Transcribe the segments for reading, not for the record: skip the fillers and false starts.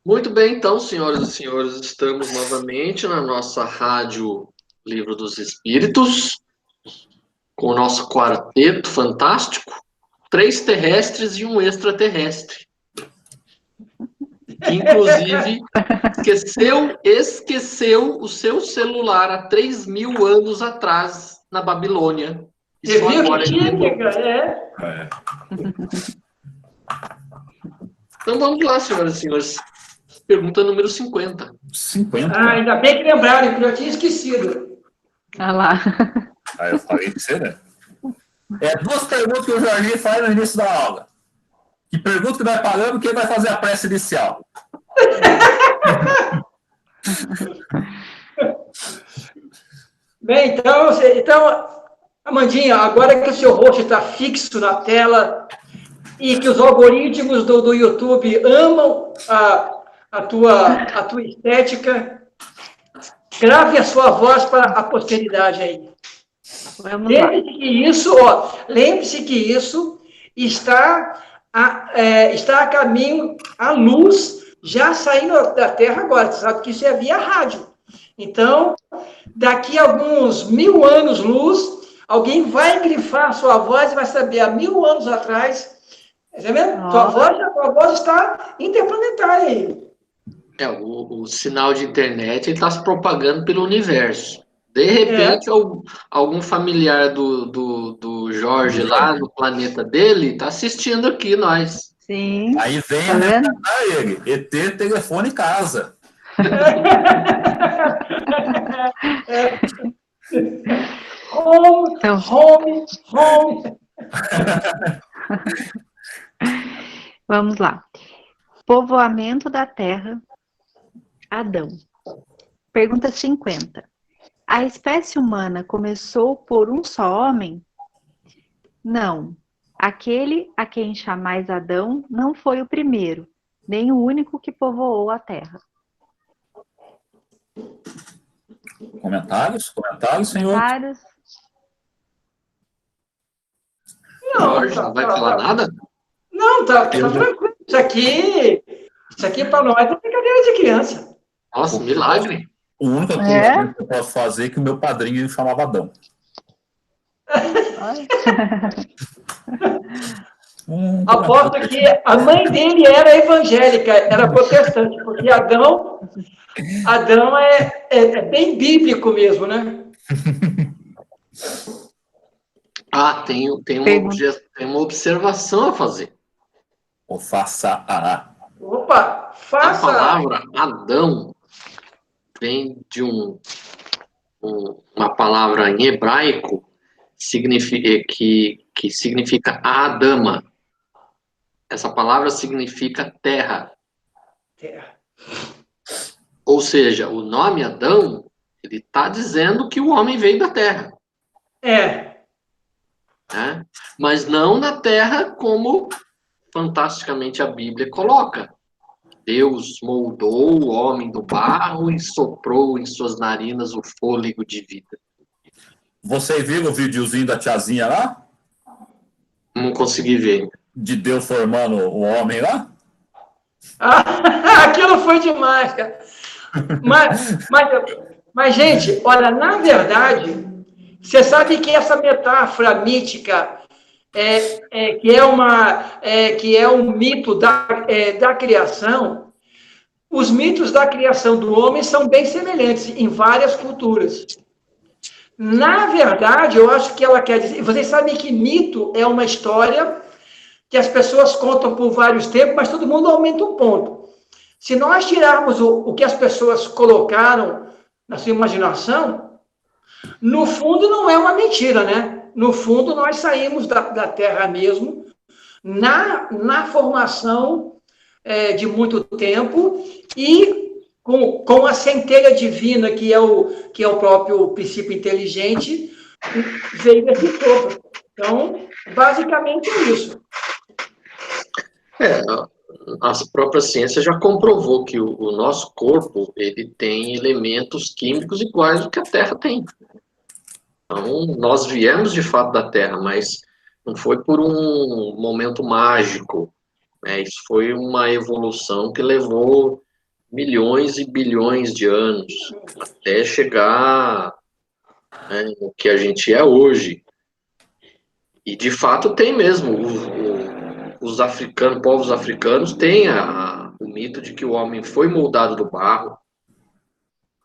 Muito bem, então, senhoras e senhores, estamos novamente na nossa rádio Livro dos Espíritos, com o nosso quarteto fantástico, 3 terrestres e um extraterrestre, que inclusive esqueceu o seu celular há 3.000 anos atrás na Babilônia. E Você só viu que agora ele tinha, lembrou. cara? Então vamos lá, senhoras e senhores. Pergunta número 50. 50. Ainda bem que lembraram, que eu tinha esquecido. Olha lá. Aí eu falei de você, né? Duas perguntas que o Jorginho faz no início da aula. Que pergunta que vai pagando, quem vai fazer a prece inicial? Bem, então, Amandinha, agora que o seu rosto está fixo na tela e que os algoritmos do YouTube amam a tua estética, grave a sua voz para a posteridade aí. Vamos lá. Lembre-se que isso está a caminho, a luz já saindo da Terra agora. Você sabe que isso é via rádio. Então, daqui a alguns 1000 anos-luz, alguém vai grifar a sua voz e vai saber, há 1000 anos atrás, tá vendo? Tua voz está interplanetária aí. O sinal de internet está se propagando pelo universo. De repente, algum familiar do Jorge lá no planeta dele está assistindo aqui nós. Sim. Aí vem Tá vendo? ele. ET, telefone em casa. Home. Vamos lá. Povoamento da Terra, Adão. Pergunta 50. A espécie humana começou por um só homem? Não. Aquele a quem chamais Adão não foi o primeiro, nem o único que povoou a Terra. Comentários, senhor? Vários. Jorge, não vai falar nada? Não, tá tranquilo. Isso aqui para nós é brincadeira de criança. Nossa, milagre. A única coisa que eu posso fazer é que o meu padrinho ele chamava Adão. Aposto que a mãe dele era evangélica, era protestante, porque Adão é bem bíblico mesmo, né? Tem uma observação a fazer. Ou faça a. Opa, A faça. palavra Adão vem de uma palavra em hebraico que significa Adama. Essa palavra significa terra. Ou seja, o nome Adão, ele está dizendo que o homem veio da terra. Né? Mas não na terra como fantasticamente a Bíblia coloca. Deus moldou o homem do barro e soprou em suas narinas o fôlego de vida. Vocês viram o videozinho da tiazinha lá? Não consegui ver. De Deus formando o homem lá? Aquilo foi demais, cara. Mas, gente, olha, na verdade, você sabe que essa metáfora mítica que é um mito da criação, os mitos da criação do homem são bem semelhantes em várias culturas. Na verdade, eu acho que ela quer dizer... Vocês sabem que mito é uma história que as pessoas contam por vários tempos, mas todo mundo aumenta um ponto. Se nós tirarmos o que as pessoas colocaram na sua imaginação, no fundo não é uma mentira, né? No fundo, nós saímos da Terra mesmo, na formação de muito tempo, e com a centelha divina, que é o próprio princípio inteligente, veio esse sopro. Então, basicamente é isso. A própria ciência já comprovou que o nosso corpo ele tem elementos químicos iguais ao que a Terra tem. Então, nós viemos de fato da Terra, mas não foi por um momento mágico. Né? Isso foi uma evolução que levou milhões e bilhões de anos, até chegar, né, no que a gente é hoje. E, de fato, tem mesmo. Os africanos, povos africanos têm o mito de que o homem foi moldado do barro.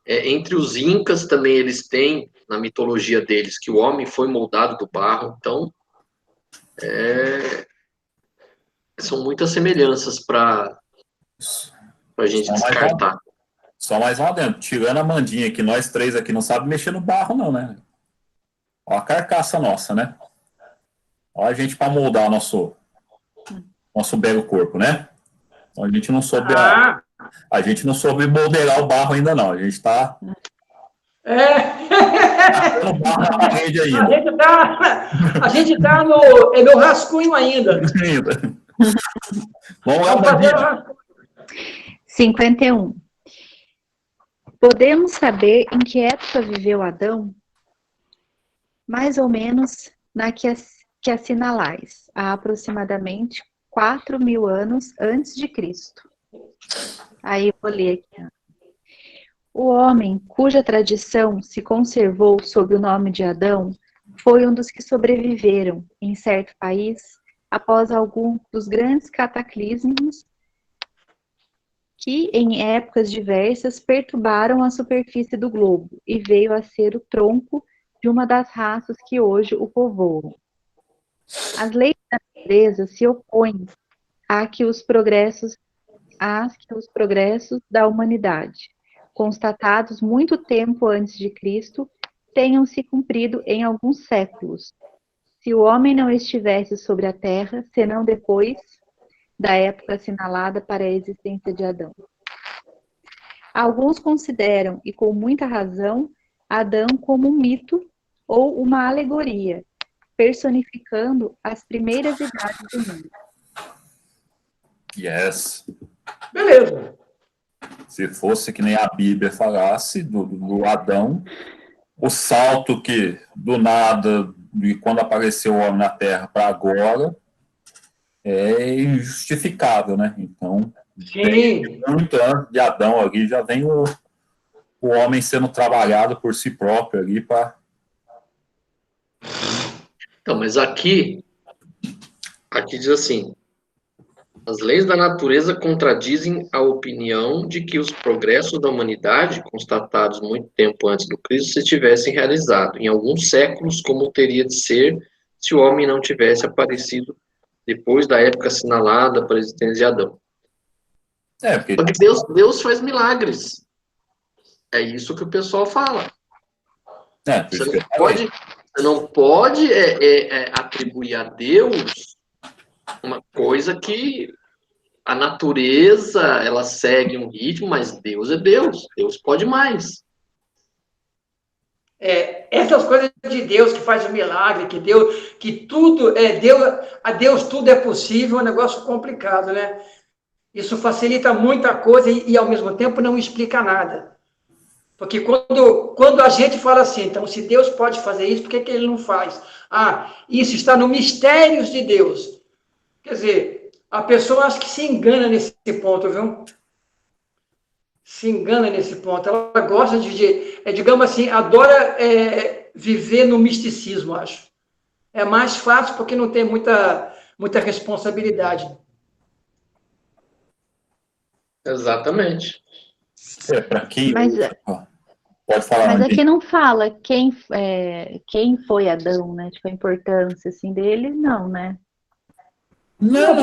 Entre os incas também eles têm, na mitologia deles, que o homem foi moldado do barro. Então, são muitas semelhanças para a gente descartar. Só mais um adendo. Tirando a Mandinha, que nós três aqui não sabemos mexer no barro, não, né? Olha a carcaça nossa, né? Olha a gente para moldar nosso belo corpo, né? Então a gente não soube a gente não soube modelar o barro ainda não. A gente está no barro na parede ainda. A gente tá no rascunho ainda. Vamos lá, Mandinha. 51. Podemos saber em que época viveu Adão? Mais ou menos na que assinalais, há aproximadamente 4.000 anos antes de Cristo. Aí eu vou ler aqui. O homem cuja tradição se conservou sob o nome de Adão foi um dos que sobreviveram em certo país após algum dos grandes cataclismos que em épocas diversas perturbaram a superfície do globo e veio a ser o tronco de uma das raças que hoje o povoam. As leis da natureza se opõem a que os progressos da humanidade, constatados muito tempo antes de Cristo, tenham se cumprido em alguns séculos. Se o homem não estivesse sobre a terra, senão depois da época assinalada para a existência de Adão. Alguns consideram, e com muita razão, Adão como um mito ou uma alegoria, personificando as primeiras idades do mundo. Yes. Beleza. Se fosse que nem a Bíblia falasse do Adão, o salto que do nada, de quando apareceu o homem na Terra para agora, é injustificável, né? Então, muito antes de Adão ali, já vem o homem sendo trabalhado por si próprio ali para... Então, mas aqui diz assim: as leis da natureza contradizem a opinião de que os progressos da humanidade, constatados muito tempo antes do Cristo, se tivessem realizado em alguns séculos, como teria de ser se o homem não tivesse aparecido depois da época assinalada para a existência de Adão. Porque Deus faz milagres. É isso que o pessoal fala. Você não pode atribuir a Deus uma coisa que a natureza, ela segue um ritmo, mas Deus é Deus. Deus pode mais. Essas coisas de Deus que faz o milagre, que tudo a Deus tudo é possível, é um negócio complicado, né? Isso facilita muita coisa e ao mesmo tempo não explica nada. Porque quando a gente fala assim, então, se Deus pode fazer isso, por que ele não faz? Isso está no mistérios de Deus. Quer dizer, a pessoa acho que se engana nesse ponto, viu? Se engana nesse ponto. Ela gosta digamos assim, adora viver no misticismo, acho. É mais fácil porque não tem muita responsabilidade. Exatamente. Para quem... Pode falar. Mas aqui não fala quem foi Adão, né? Tipo, a importância assim, dele, não, né? Não,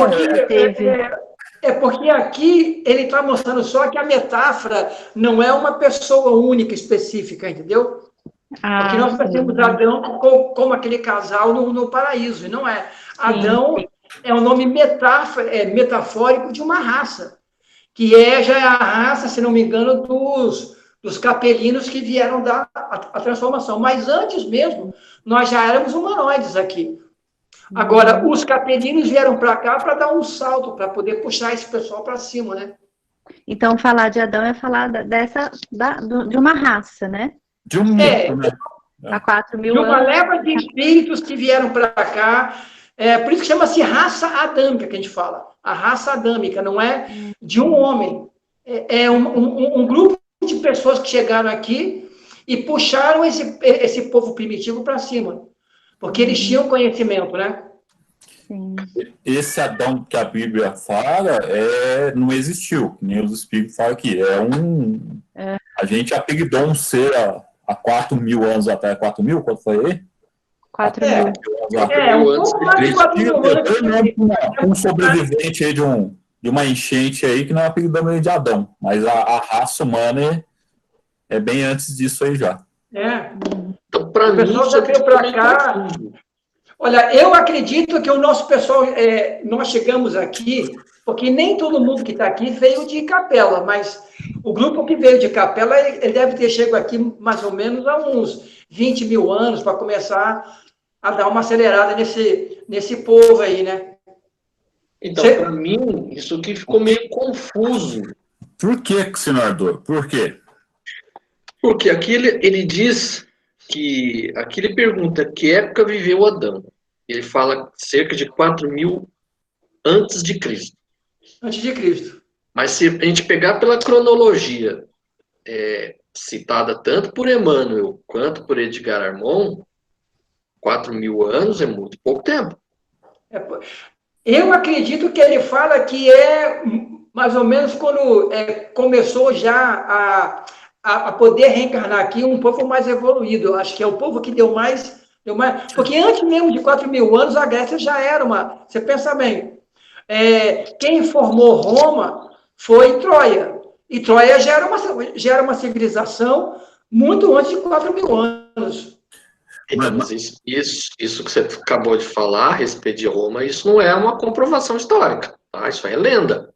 porque aqui ele está mostrando só que a metáfora não é uma pessoa única, específica, entendeu? Porque nós temos Adão como aquele casal no paraíso, e não é. Adão é um nome metafórico de uma raça, que já é a raça, se não me engano, dos capelinos que vieram dar a transformação. Mas antes mesmo, nós já éramos humanoides aqui. Agora, os capelinos vieram para cá para dar um salto, para poder puxar esse pessoal para cima, né? Então, falar de Adão é falar de uma raça, né? De um mito, né? Há 4.000 anos. De uma leva de espíritos que vieram para cá. Por isso que chama-se raça adâmica, que a gente fala. A raça adâmica, não é de um homem. É um grupo de pessoas que chegaram aqui e puxaram esse povo primitivo para cima, porque eles tinham conhecimento, né? Sim. Esse Adão que a Bíblia fala não existiu, que nem os Espíritos falam aqui. A gente apelidou um ser há 4.000 anos atrás. 4.000? Quanto foi aí? 4.000. Um pouco mais de 4.000 anos. Um sobrevivente aí de uma enchente aí que não apelidamos ele de Adão. Mas a raça humana é bem antes disso aí já. Então, para mim, o pessoal já veio para cá. Olha, eu acredito que o nosso pessoal, nós chegamos aqui, porque nem todo mundo que está aqui veio de Capela, mas o grupo que veio de Capela, ele deve ter chegado aqui mais ou menos há uns 20 mil anos, para começar a dar uma acelerada nesse povo aí, né? Então, para mim, isso aqui ficou meio confuso. Por que, senador? Por quê? Porque aqui ele diz que... Aqui ele pergunta que época viveu Adão. Ele fala cerca de 4.000 antes de Cristo. Antes de Cristo. Mas se a gente pegar pela cronologia citada tanto por Emmanuel quanto por Edgar Armond, 4.000 anos é muito pouco tempo. Eu acredito que ele fala que é mais ou menos quando começou já a poder reencarnar aqui um povo mais evoluído. Eu acho que é o povo que deu mais... Porque antes mesmo de 4.000 anos, a Grécia já era uma... Você pensa bem, quem formou Roma foi Troia. E Troia já era uma civilização muito antes de 4.000 anos. Então, mas isso que você acabou de falar a respeito de Roma, isso não é uma comprovação histórica, tá? Isso é lenda.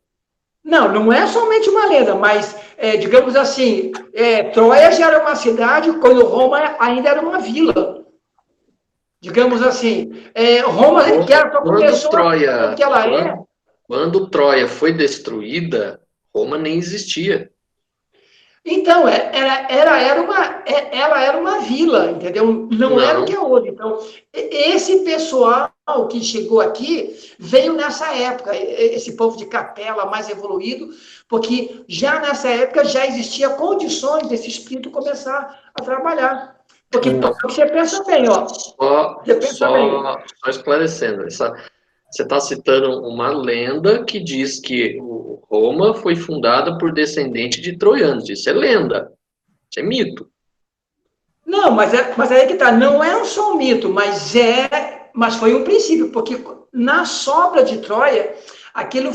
Não é somente uma lenda, mas, digamos assim, Troia já era uma cidade quando Roma ainda era uma vila. Digamos assim, Roma que ela só começou Troia, que ela quando Troia foi destruída, Roma nem existia. Então, ela era uma vila, entendeu? Não era o que é hoje. Então, esse pessoal que chegou aqui veio nessa época, esse povo de Capela mais evoluído, porque já nessa época já existia condições desse espírito começar a trabalhar. Porque então, você pensa bem, ó. Só esclarecendo, você está citando uma lenda que diz que Roma foi fundada por descendente de troianos. Isso é lenda, isso é mito. Não, mas aí que tá, não é só um mito, mas foi um princípio, porque na sobra de Troia, aquilo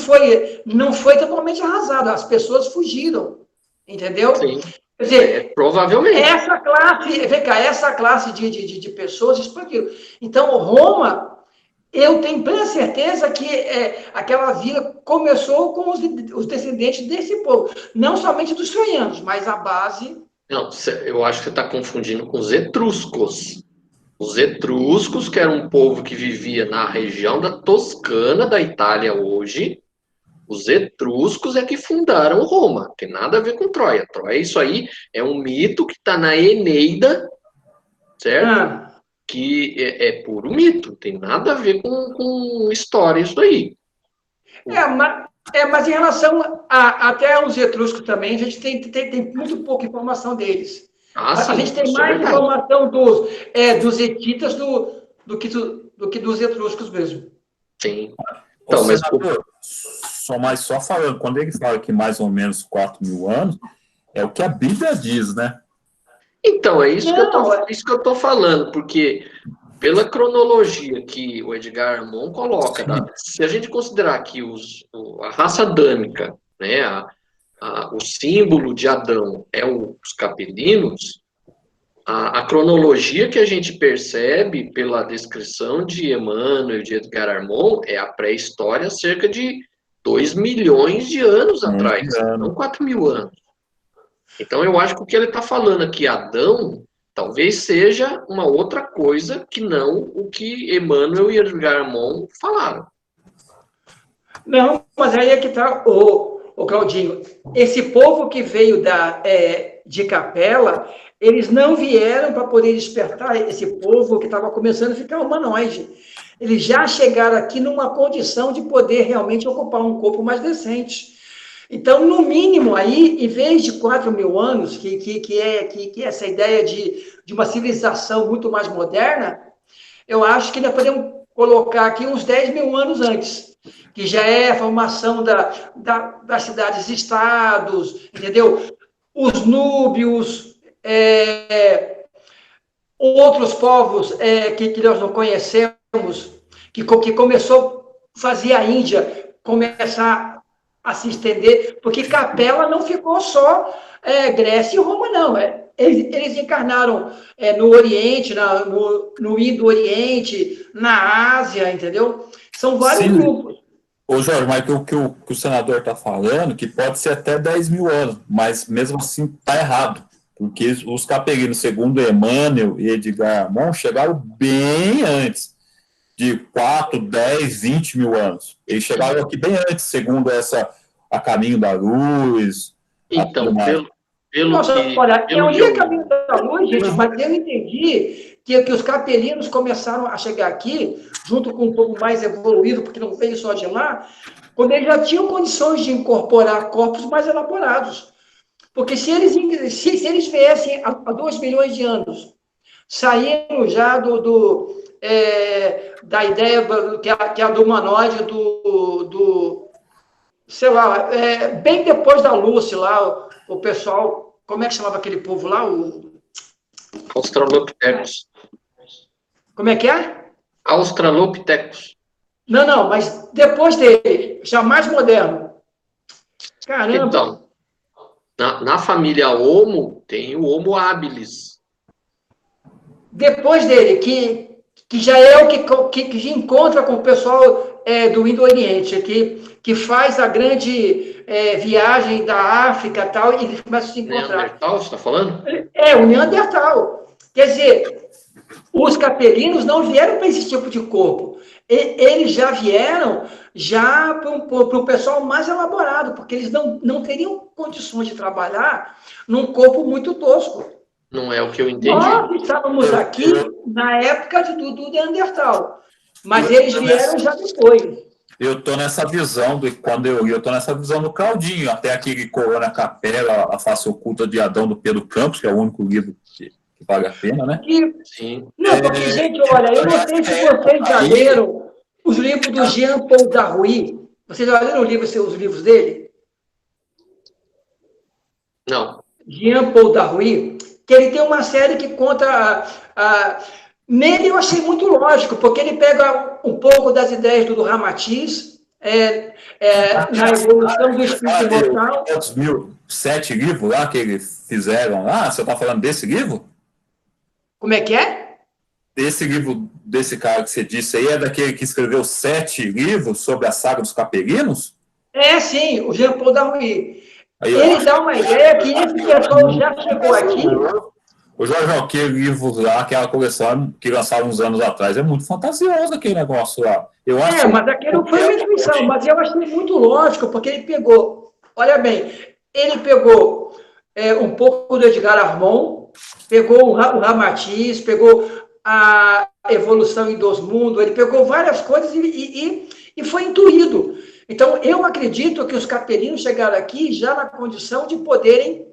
não foi totalmente arrasado, as pessoas fugiram, entendeu? Sim. Quer dizer, provavelmente. Essa classe de pessoas explodiram. Então, Roma, eu tenho plena certeza que aquela vila começou com os descendentes desse povo. Não somente dos troianos, mas a base... Não, eu acho que você está confundindo com os etruscos. Os etruscos, que era um povo que vivia na região da Toscana, da Itália hoje, os etruscos é que fundaram Roma. Não tem nada a ver com Troia. Troia, isso aí é um mito que está na Eneida, certo? Que é puro mito. Não tem nada a ver com história isso aí. Mas em relação até os etruscos também, a gente tem muito pouca informação deles. A gente tem mais informação dos hetitas do que dos etruscos mesmo. Sim. Então, mas só falando, quando ele fala que mais ou menos 4.000 anos, é o que a Bíblia diz, né? Então, é isso que eu tô falando, porque pela cronologia que o Edgar Armond coloca, se a gente considerar que a raça adâmica, né, o símbolo de Adão é os capelinos, a cronologia que a gente percebe pela descrição de Emmanuel e de Edgar Armond é a pré-história cerca de 2 milhões de anos atrás, não 4.000 anos. Então, eu acho que o que ele está falando aqui, Adão, talvez seja uma outra coisa que não o que Emmanuel e Edgar Armond falaram. Não, mas aí é que está o Claudinho. Esse povo que veio de Capela, eles não vieram para poder despertar esse povo que estava começando a ficar humanoide. Eles já chegaram aqui numa condição de poder realmente ocupar um corpo mais decente. Então, no mínimo, aí, em vez de 4 mil anos, que é essa ideia de uma civilização muito mais moderna, eu acho que nós podemos colocar aqui uns 10 mil anos antes, que já é a formação das cidades-estados, entendeu? Os núbios, outros povos que nós não conhecemos, que começou a fazer a Índia começar a se estender, porque Capela não ficou só Grécia e Roma, não. Eles encarnaram no Oriente, no Indo-Oriente, na Ásia, entendeu? São vários Sim. grupos. Ô, Jorge, mas o que o senador está falando, que pode ser até 10 mil anos, mas mesmo assim está errado, porque os capelinos, segundo Emmanuel e Edgar Armon, chegaram bem antes, de 4, 10, 20 mil anos. Eles chegaram aqui bem antes, segundo a Caminho da Luz. Então, pelo Nossa, que... olha, pelo eu que li a eu... Caminho da Luz, gente, mas eu entendi que os capelinos começaram a chegar aqui, junto com um pouco mais evoluído, porque não veio só de lá, quando eles já tinham condições de incorporar corpos mais elaborados. Porque se eles viessem há 2 milhões de anos, saindo já da ideia que é a do humanoide, sei lá, bem depois da Lucy lá, o pessoal, como é que chamava aquele povo lá? Australopithecus. Como é que é? Australopithecus. Não, mas depois dele, já mais moderno. Caramba. Então, na família Homo, tem o Homo habilis. Depois dele, que já é o que encontra com o pessoal do Indo-Oriente, que faz a grande viagem da África e tal, e eles começam a se encontrar. Neandertal, você está falando? O Neandertal. Quer dizer, os capelinos não vieram para esse tipo de corpo. Eles já vieram para um pessoal mais elaborado, porque eles não teriam condições de trabalhar num corpo muito tosco. Não é o que eu entendi. Nós estávamos aqui na época do Neandertal, mas eles vieram já depois. Eu estou nessa visão, quando eu estou nessa visão do Claudinho, até aquele Corona Capela, a face oculta de Adão, do Pedro Campos, que é o único livro que vale a pena, né? Sim. Não, porque, gente, olha, eu não sei se vocês já leram os livros do Jean Paul Darrouy. Vocês já leram os livros dele? Não. Jean Paul Darrouy, que ele tem uma série que conta... Nele eu achei muito lógico, porque ele pega um pouco das ideias do Ramatiz, na evolução do espírito imortal. 7 livros lá que eles fizeram lá, você está falando desse livro? Como é que é? Esse livro desse cara que você disse aí é daquele que escreveu 7 livros sobre a saga dos capelinos? Sim, o Jean Paul Darrouy. Ele dá uma ideia que esse pessoal já chegou aqui. O Jorge, aquele livro lá, aquela coleção que lançaram uns anos atrás, é muito fantasioso aquele negócio lá. Mas aquilo foi uma intuição, mas eu achei muito lógico, porque ele pegou, olha bem, ele pegou um pouco do Edgar Armon, pegou o Ramatiz, pegou a evolução em 2 mundos, ele pegou várias coisas e foi intuído. Então, eu acredito que os capelinos chegaram aqui já na condição de poderem...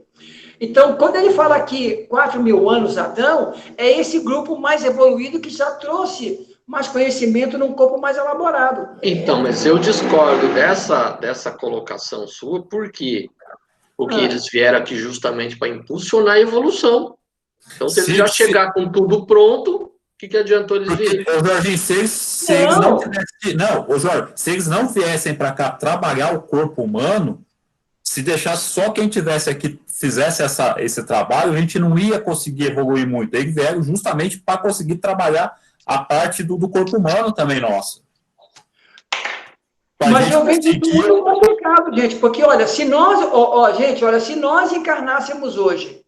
Então, quando ele fala aqui 4 mil anos Adão, é esse grupo mais evoluído que já trouxe mais conhecimento num corpo mais elaborado. Então, mas eu discordo dessa colocação sua, por quê? Porque eles vieram aqui justamente para impulsionar a evolução. Então, se eles já chegar com tudo pronto, o que adiantou eles virem? Jorge, se eles não viessem para cá trabalhar o corpo humano, se deixasse só quem tivesse aqui fizesse esse trabalho, a gente não ia conseguir evoluir muito. Eles vieram justamente para conseguir trabalhar a parte do corpo humano também, nossa. Mas eu vejo isso muito complicado, gente, porque, olha, se nós encarnássemos hoje,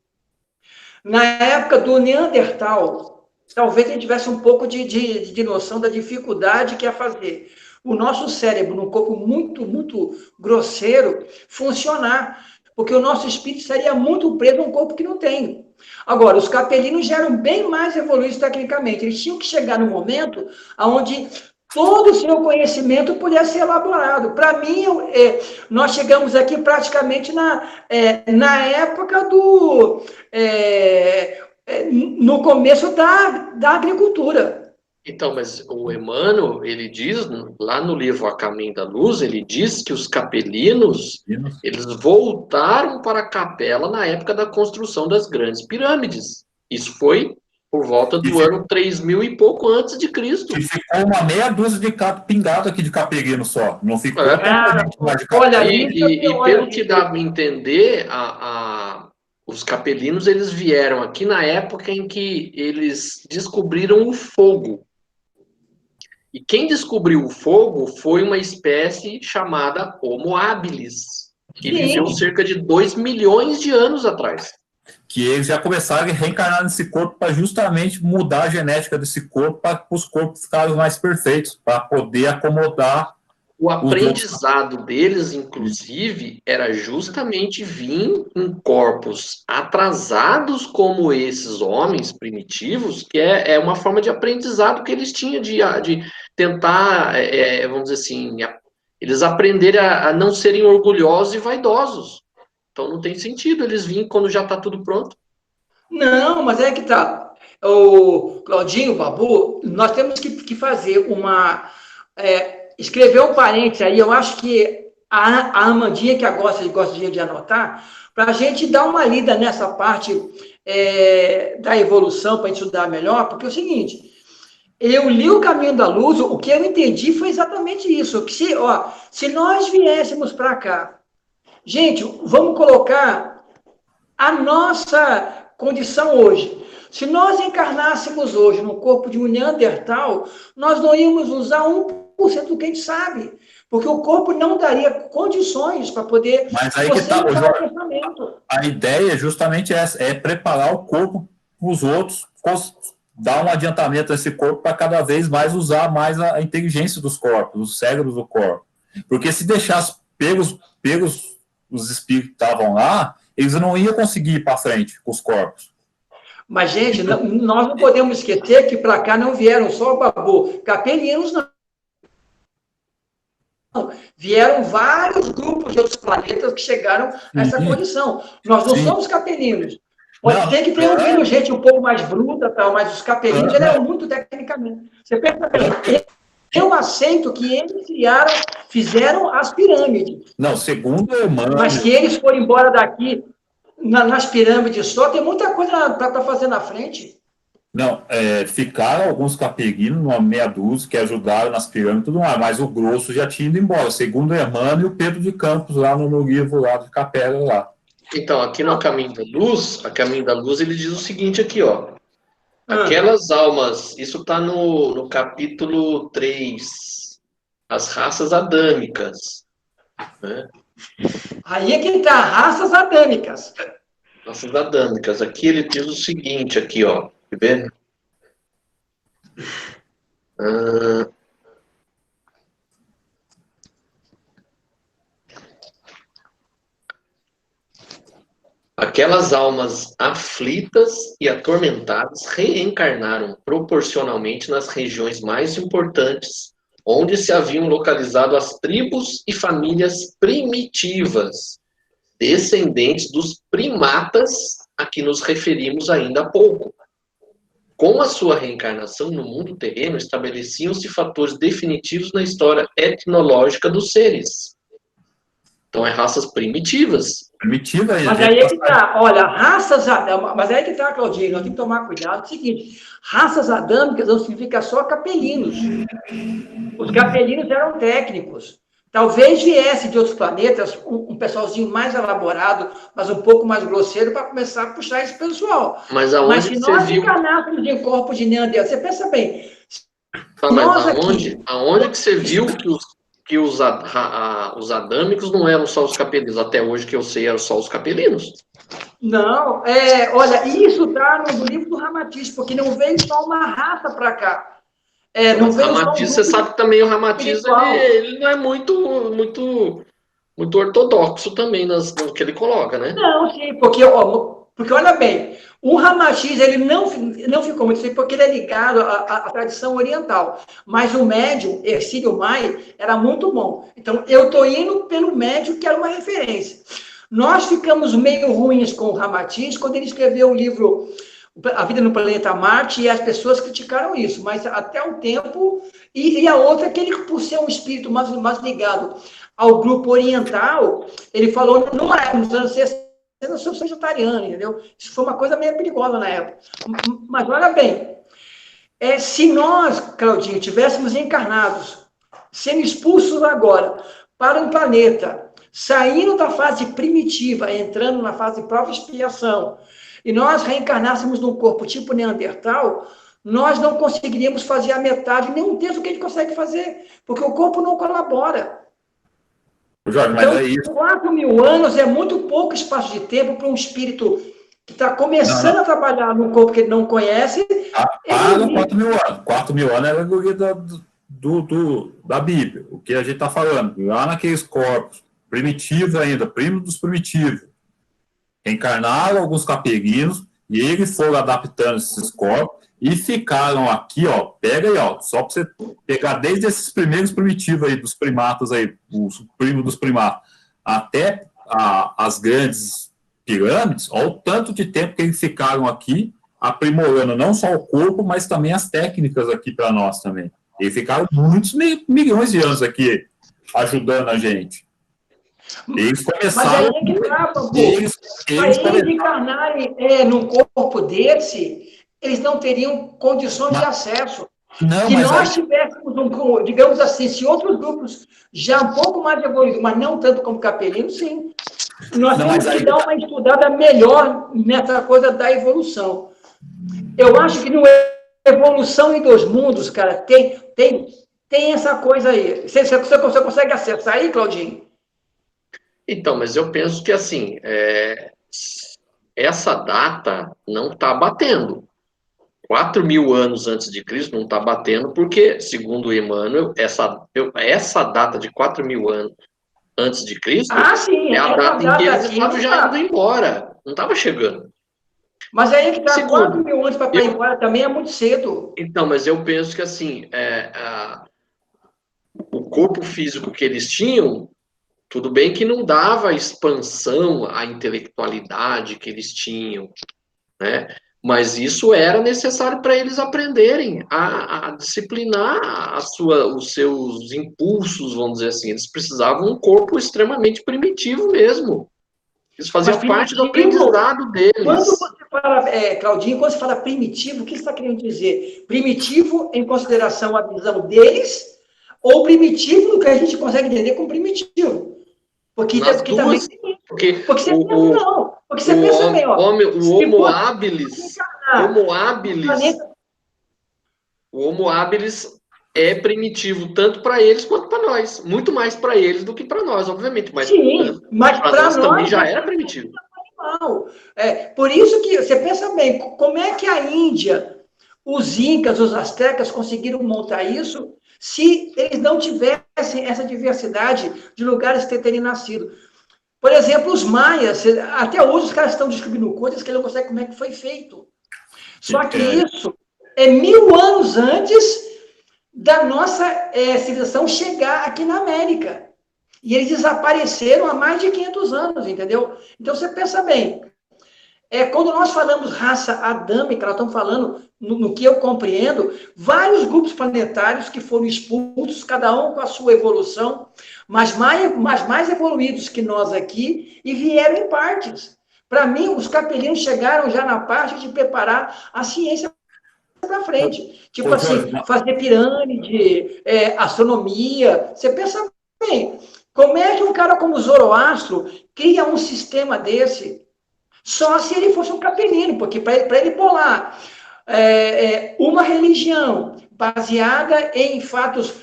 na época do Neandertal, talvez a gente tivesse um pouco de noção da dificuldade que é fazer o nosso cérebro, num corpo muito, muito grosseiro, funcionar. Porque o nosso espírito estaria muito preso a um corpo que não tem. Agora, os capelinos já eram bem mais evoluídos tecnicamente. Eles tinham que chegar no momento onde todo o seu conhecimento pudesse ser elaborado. Para mim, nós chegamos aqui praticamente na época no começo da agricultura. Então, mas o Emmanuel, ele diz, lá no livro A Caminho da Luz, ele diz que os capelinos, eles voltaram para a capela na época da construção das grandes pirâmides. Isso foi por volta do ano 3000 e pouco antes de Cristo. E ficou uma meia dúzia de pingado aqui de capelino só. Não ficou mais de capelino. E pelo que dá para entender, os capelinos, eles vieram aqui na época em que eles descobriram o fogo. E quem descobriu o fogo foi uma espécie chamada Homo habilis, que viveu cerca de 2 milhões de anos atrás. Que eles já começaram a reencarnar nesse corpo para justamente mudar a genética desse corpo para os corpos ficarem mais perfeitos, para poder acomodar. O aprendizado deles, inclusive, era justamente vir em corpos atrasados como esses homens primitivos, que é uma forma de aprendizado que eles tinham de tentar, vamos dizer assim, eles aprenderem a não serem orgulhosos e vaidosos. Então não tem sentido eles virem quando já está tudo pronto. Não, mas é que tá. O Claudinho, Babu, nós temos que fazer escrever um parênteses aí, eu acho que a Amandinha, que gosta de anotar, para a gente dar uma lida nessa parte da evolução, para a gente estudar melhor, porque é o seguinte, eu li o Caminho da Luz, o que eu entendi foi exatamente isso, que se nós viéssemos para cá, gente, vamos colocar a nossa condição hoje. Se nós encarnássemos hoje no corpo de um Neandertal, nós não íamos usar 1% do que a gente sabe, porque o corpo não daria condições para poder... Mas aí que está, a ideia é justamente essa, é preparar o corpo para os outros, dar um adiantamento a esse corpo para cada vez mais usar mais a inteligência dos corpos, os cérebros do corpo. Porque se deixasse pegos os espíritos que estavam lá, eles não iam conseguir ir para frente com os corpos. Mas, gente, nós não podemos esquecer que para cá não vieram só Babu, capelinos não. Vieram vários grupos de outros planetas que chegaram a essa condição. Nós não somos capelinos. Pode ser que tenha havido gente um pouco mais bruta, tal, mas os capelinos eram muito tecnicamente. Você pensa bem, eu aceito que eles fizeram as pirâmides. Não, segundo o Emmanuel... Mas que eles foram embora daqui nas pirâmides só, tem muita coisa para fazer na frente. Não, ficaram alguns capelinos, uma meia dúzia, que ajudaram nas pirâmides e tudo mais, mas o grosso já tinha ido embora, segundo o Emmanuel e o Pedro de Campos, lá no livro lá de Capela, lá. Então, aqui no Caminho da Luz, ele diz o seguinte aqui, ó. Aquelas almas, isso está no capítulo 3, as raças adâmicas. Né? Aí é que está, raças adâmicas. Raças adâmicas. Aqui ele diz o seguinte, aqui, ó. Tá vendo? Aquelas almas aflitas e atormentadas reencarnaram proporcionalmente nas regiões mais importantes, onde se haviam localizado as tribos e famílias primitivas, descendentes dos primatas a que nos referimos ainda há pouco. Com a sua reencarnação no mundo terreno, estabeleciam-se fatores definitivos na história etnológica dos seres. Então, raças primitivas. Primitiva mas aí é que tá, olha, mas aí é que tá, Claudinho, nós temos que tomar cuidado. É o seguinte, raças adâmicas não significa só capelinos. Os capelinos eram técnicos. Talvez viesse de outros planetas um pessoalzinho mais elaborado, mas um pouco mais grosseiro, para começar a puxar esse pessoal. Mas se nós encarnássemos em corpo de Neandertal, você pensa bem. Mas aonde que você viu que os adâmicos não eram só os capelinos? Até hoje que eu sei, eram só os capelinos. Não, olha, isso está no livro do Ramatiz, porque não veio só uma raça para cá. Não veio Ramatiz, você sabe que também o Ramatiz ele não é muito ortodoxo também no que ele coloca, né? Não, sim, porque Porque, olha bem, o Ramatiz, ele não ficou muito feio porque ele é ligado à tradição oriental. Mas o médium, Ercílio Mai, era muito bom. Então, eu estou indo pelo médium, que era uma referência. Nós ficamos meio ruins com o Ramatiz quando ele escreveu o livro A Vida no Planeta Marte, e as pessoas criticaram isso. Mas até o tempo... E a outra é que ele, por ser um espírito mais ligado ao grupo oriental, ele falou, não é, nos anos 60, eu sou vegetariano, entendeu? Isso foi uma coisa meio perigosa na época. Mas olha bem, se nós, Claudinho, tivéssemos encarnados, sendo expulsos agora para um planeta, saindo da fase primitiva, entrando na fase de prova e expiação, e nós reencarnássemos num corpo tipo Neandertal, nós não conseguiríamos fazer a metade, nem um terço do que a gente consegue fazer, porque o corpo não colabora. Jorge, mas Então, é isso. 4.000 anos é muito pouco espaço de tempo para um espírito que está começando a trabalhar num corpo que ele não conhece. Para 4.000 anos. 4.000 anos é a alegoria da Bíblia. O que a gente está falando, lá naqueles corpos primitivos ainda, primos dos primitivos, encarnaram alguns caperinos e eles foram adaptando esses corpos e ficaram aqui, ó, pega aí, ó, só para você pegar desde esses primeiros primitivos aí, dos primatas aí, os primos dos primatas, até as grandes pirâmides, ó, o tanto de tempo que eles ficaram aqui, aprimorando não só o corpo, mas também as técnicas aqui para nós também. Eles ficaram muitos milhões de anos aqui ajudando a gente. Eles começaram... Mas aí é que tá, eles para eles encarnarem num corpo desse, eles não teriam condições de acesso. Não, se mas nós tivéssemos, digamos assim, se outros grupos já um pouco mais evoluídos, mas não tanto como Capelino, sim. Nós temos que dar uma estudada melhor nessa coisa da evolução. Eu acho que no Evolução em Dois Mundos, cara, tem essa coisa aí. Você consegue acessar aí, Claudinho? Então, mas eu penso que, assim, essa data não está batendo. 4.000 anos antes de Cristo não está batendo, porque, segundo Emmanuel, essa data de 4.000 anos antes de Cristo sim, é a data em que eles estavam já indo tá. embora, não estava chegando. Mas aí que está Segundo, 4.000 anos para ir embora também é muito cedo. Então, mas eu penso que, assim, o corpo físico que eles tinham, tudo bem que não dava expansão à intelectualidade que eles tinham, né? Mas isso era necessário para eles aprenderem a disciplinar os seus impulsos, vamos dizer assim. Eles precisavam de um corpo extremamente primitivo mesmo. Eles faziam parte do aprendizado deles. Quando você fala, Claudinho, quando você fala primitivo, o que você está querendo dizer? Primitivo em consideração à visão deles, ou primitivo no que a gente consegue entender como primitivo? Porque Nas duas, também. Porque você pensa bem, ó. O Homo habilis é primitivo tanto para eles quanto para nós. Muito mais para eles do que para nós, obviamente. Mas, mas para nós também já era primitivo. Por isso que você pensa bem, como é que a Índia, os incas, os astecas conseguiram montar isso se eles não tivessem essa diversidade de lugares terem nascido? Por exemplo, os maias, até hoje os caras estão descobrindo coisas que eles não conseguem como é que foi feito. Só que isso é 1.000 anos antes da nossa civilização chegar aqui na América. E eles desapareceram há mais de 500 anos, entendeu? Então, você pensa bem, quando nós falamos raça adâmica, nós estamos falando, no que eu compreendo, vários grupos planetários que foram expulsos, cada um com a sua evolução, mas mais evoluídos que nós aqui, e vieram em partes. Para mim, os capelinos chegaram já na parte de preparar a ciência para frente. Tipo assim, fazer pirâmide, astronomia. Você pensa bem, como é que um cara como Zoroastro cria um sistema desse? Só se ele fosse um capelino, porque para ele bolar uma religião baseada em fatos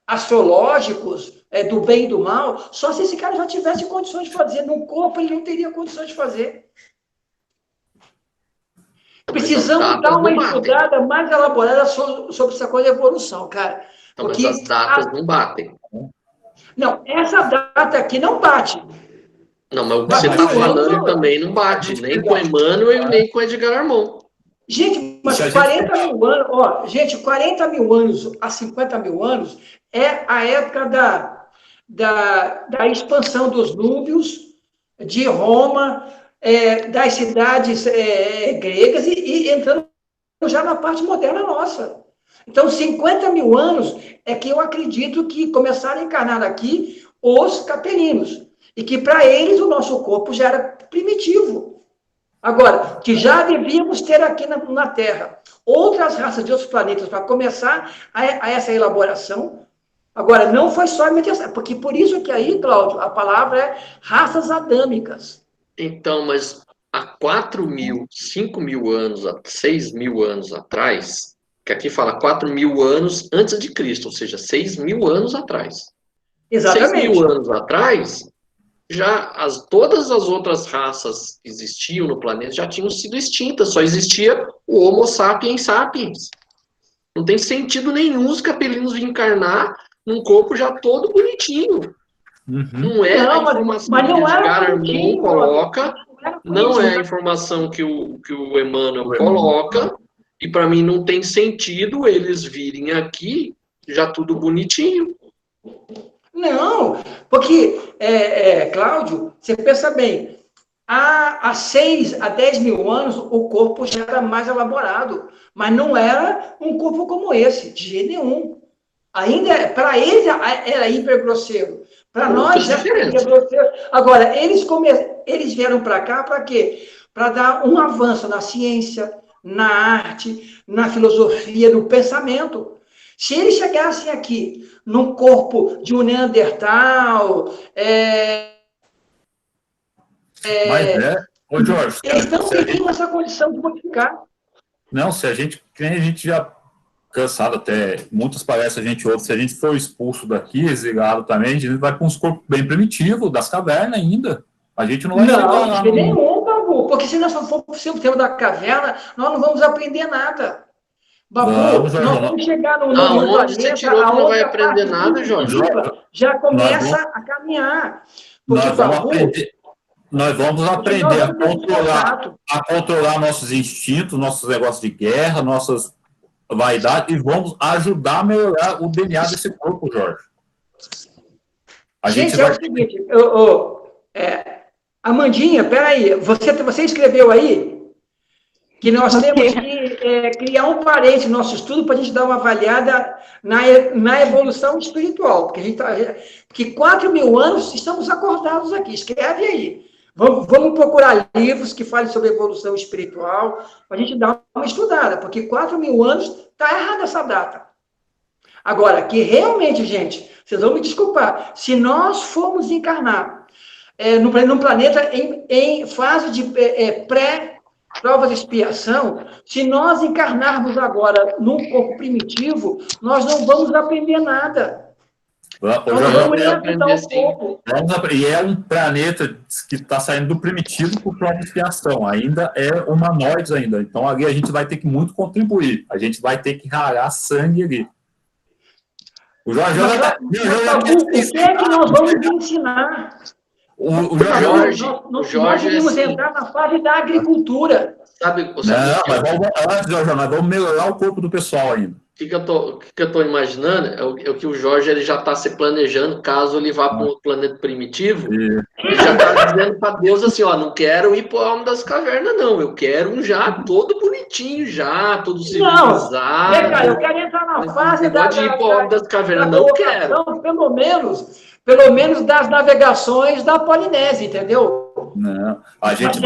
astrológicos, do bem e do mal, só se esse cara já tivesse condições de fazer. No corpo, ele não teria condições de fazer. Precisamos dar uma estudada mais elaborada sobre essa coisa de evolução, cara. Então, mas as datas não batem. Não, essa data aqui não bate. Não, mas o que você está falando também não bate, nem com Emmanuel e nem com Edgar Armond. Gente, mas 40 mil anos, ó, gente, 40 mil anos a 50 mil anos é a época da expansão dos núbios, de Roma, das cidades gregas e entrando já na parte moderna nossa. Então, 50 mil anos é que eu acredito que começaram a encarnar aqui os capelinos. E que para eles o nosso corpo já era primitivo. Agora, que já devíamos ter aqui na Terra outras raças de outros planetas para começar a essa elaboração. Agora, não foi só essa, porque por isso que aí, Cláudio, a palavra é raças adâmicas. Então, mas há 4 mil, 5 mil anos, 6 mil anos atrás, que aqui fala 4 mil anos antes de Cristo, ou seja, 6 mil anos atrás. Exatamente. 6 mil anos atrás, já todas as outras raças que existiam no planeta já tinham sido extintas, só existia o Homo sapiens sapiens. Não tem sentido nenhum os capelinos vir encarnar num corpo já todo bonitinho. Uhum. Não é a informação que o Edgar Armond coloca, não é a informação que o Emmanuel coloca, e para mim não tem sentido eles virem aqui já tudo bonitinho. Não, porque, Cláudio, você pensa bem, há 6 a 10 mil anos o corpo já era mais elaborado, mas não era um corpo como esse, de jeito nenhum. Ainda, para eles, era hipergrosseiro. Para nós, já seria grosseiro. Agora, eles vieram para cá para quê? Para dar um avanço na ciência, na arte, na filosofia, no pensamento. Se eles chegassem aqui num corpo de um Neandertal, Ô Jorge, eles não teriam essa condição de modificar. Não, se a gente já cansado até, muitos parecem a gente ouve, se a gente for expulso daqui, exilado também, a gente vai para uns corpos bem primitivos, das cavernas ainda. A gente não vai chegar lá. Não, nenhum, Babu, porque se nós formos sempre o tempo da caverna, nós não vamos aprender nada. Babu, nós vamos chegar no planeta, você tirou que não vai aprender nada, Jorge? Já começa a caminhar. Porque, nós vamos aprender a controlar nossos instintos, nossos negócios de guerra, nossas vaidades, e vamos ajudar a melhorar o DNA desse corpo, Jorge. Gente, é o seguinte, Amandinha, peraí, você escreveu aí que nós temos que criar um parente no nosso estudo para a gente dar uma avaliada na evolução espiritual, porque 4 mil anos estamos acordados aqui, escreve aí. Vamos procurar livros que falem sobre evolução espiritual, para a gente dar uma estudada, porque 4 mil anos está errada essa data. Agora, que realmente, gente, vocês vão me desculpar, se nós formos encarnar num planeta em fase de pré-prova de expiação, se nós encarnarmos agora num corpo primitivo, nós não vamos aprender nada. E é um planeta que está saindo do primitivo para o prova de expiação, ainda é humanoides ainda, então ali a gente vai ter que muito contribuir, a gente vai ter que ralar sangue ali. O Jorge o que é que nós vamos ensinar? Nós vamos entrar na fase da agricultura. Nós vamos melhorar o corpo do pessoal ainda. O que eu tô imaginando é o que o Jorge ele já está se planejando caso ele vá para um planeta primitivo. Ele já está dizendo para Deus assim, ó, não quero ir para o Homem das Cavernas, não. Eu quero um já todo bonitinho, já, todo civilizado. Não, eu quero entrar na fase de ir para o Homem das Cavernas, não quero. Pelo menos das navegações da Polinésia, entendeu? Não, a gente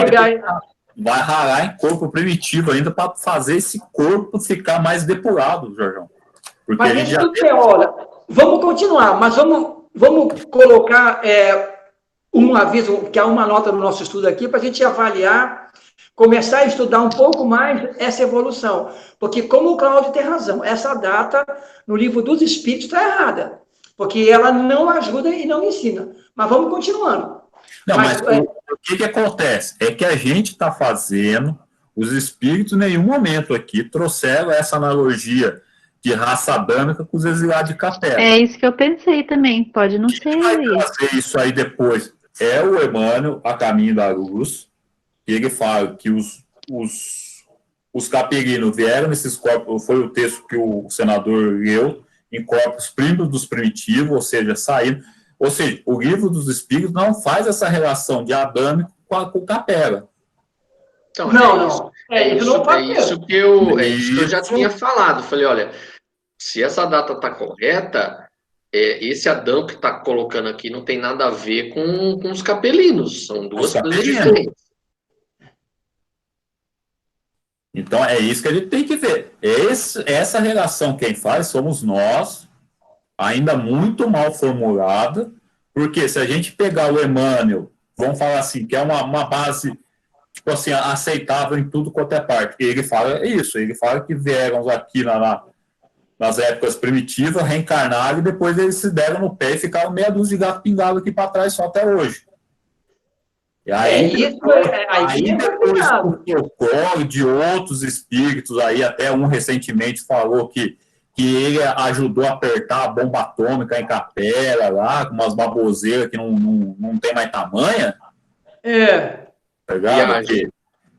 vai ralar em corpo primitivo ainda para fazer esse corpo ficar mais depurado, Jorjão. Mas a gente olha, vamos continuar, mas vamos colocar um aviso, que há uma nota no nosso estudo aqui, para a gente avaliar, começar a estudar um pouco mais essa evolução. Porque, como o Cláudio tem razão, essa data no Livro dos Espíritos está errada, porque ela não ajuda e não ensina. Mas vamos continuando. Não, mas o que acontece? É que a gente está fazendo, os espíritos, em nenhum momento aqui, trouxeram essa analogia de raça adâmica com os exilados de Capela. É isso que eu pensei também, pode não ser isso. Vai fazer isso aí depois. é o Emmanuel a caminho da luz, e ele fala que os capirinos vieram nesses corpos, foi o texto que o senador leu, em corpos primos dos primitivos, ou seja, saíram. Ou seja, o livro dos Espíritos não faz essa relação de adâmico com capela. Então, Não, não. Isso não pode ter. É isso que eu já tinha falado. Falei, olha, se essa data está correta, esse Adão que está colocando aqui não tem nada a ver com os capelinos. São duas coisas diferentes. Então, é isso que a gente tem que ver. Essa relação quem faz somos nós, ainda muito mal formulada, porque se a gente pegar o Emmanuel, vamos falar assim, que é uma base, tipo assim, aceitável em tudo quanto é parte. Ele fala isso, ele fala que vieram aqui nas épocas primitivas, reencarnaram e depois eles se deram no pé e ficaram meia dúzia de gato pingado aqui para trás só até hoje. E aí depois o folclore de outros espíritos, aí até um recentemente falou que ele ajudou a apertar a bomba atômica em Capela, lá, com umas baboseiras que não tem mais tamanha. Tá ligado?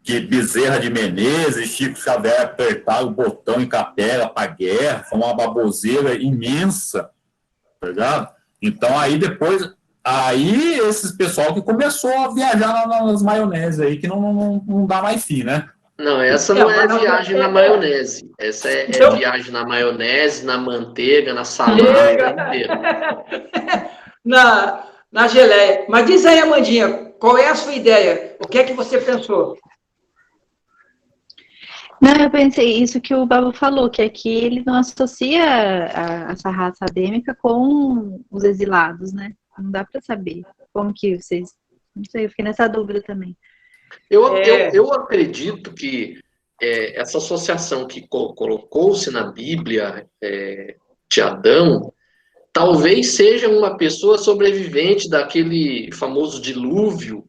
Que Bezerra de Menezes, Chico Xavier apertaram o botão em Capela para guerra, foi uma baboseira imensa, tá ligado? Então aí depois, esses pessoal que começou a viajar nas maioneses aí, que não dá mais fim, né? Não, essa não é viagem na maionese. Essa é viagem na maionese, na manteiga, na salada inteira. Na geleia. Mas diz aí, Amandinha, qual é a sua ideia? O que é que você pensou? Não, eu pensei isso que o Babo falou, que aqui ele não associa essa raça adêmica com os exilados, né? Não dá para saber como que vocês... Não sei, eu fiquei nessa dúvida também. Eu acredito que essa associação que colocou-se na Bíblia de Adão, talvez seja uma pessoa sobrevivente daquele famoso dilúvio.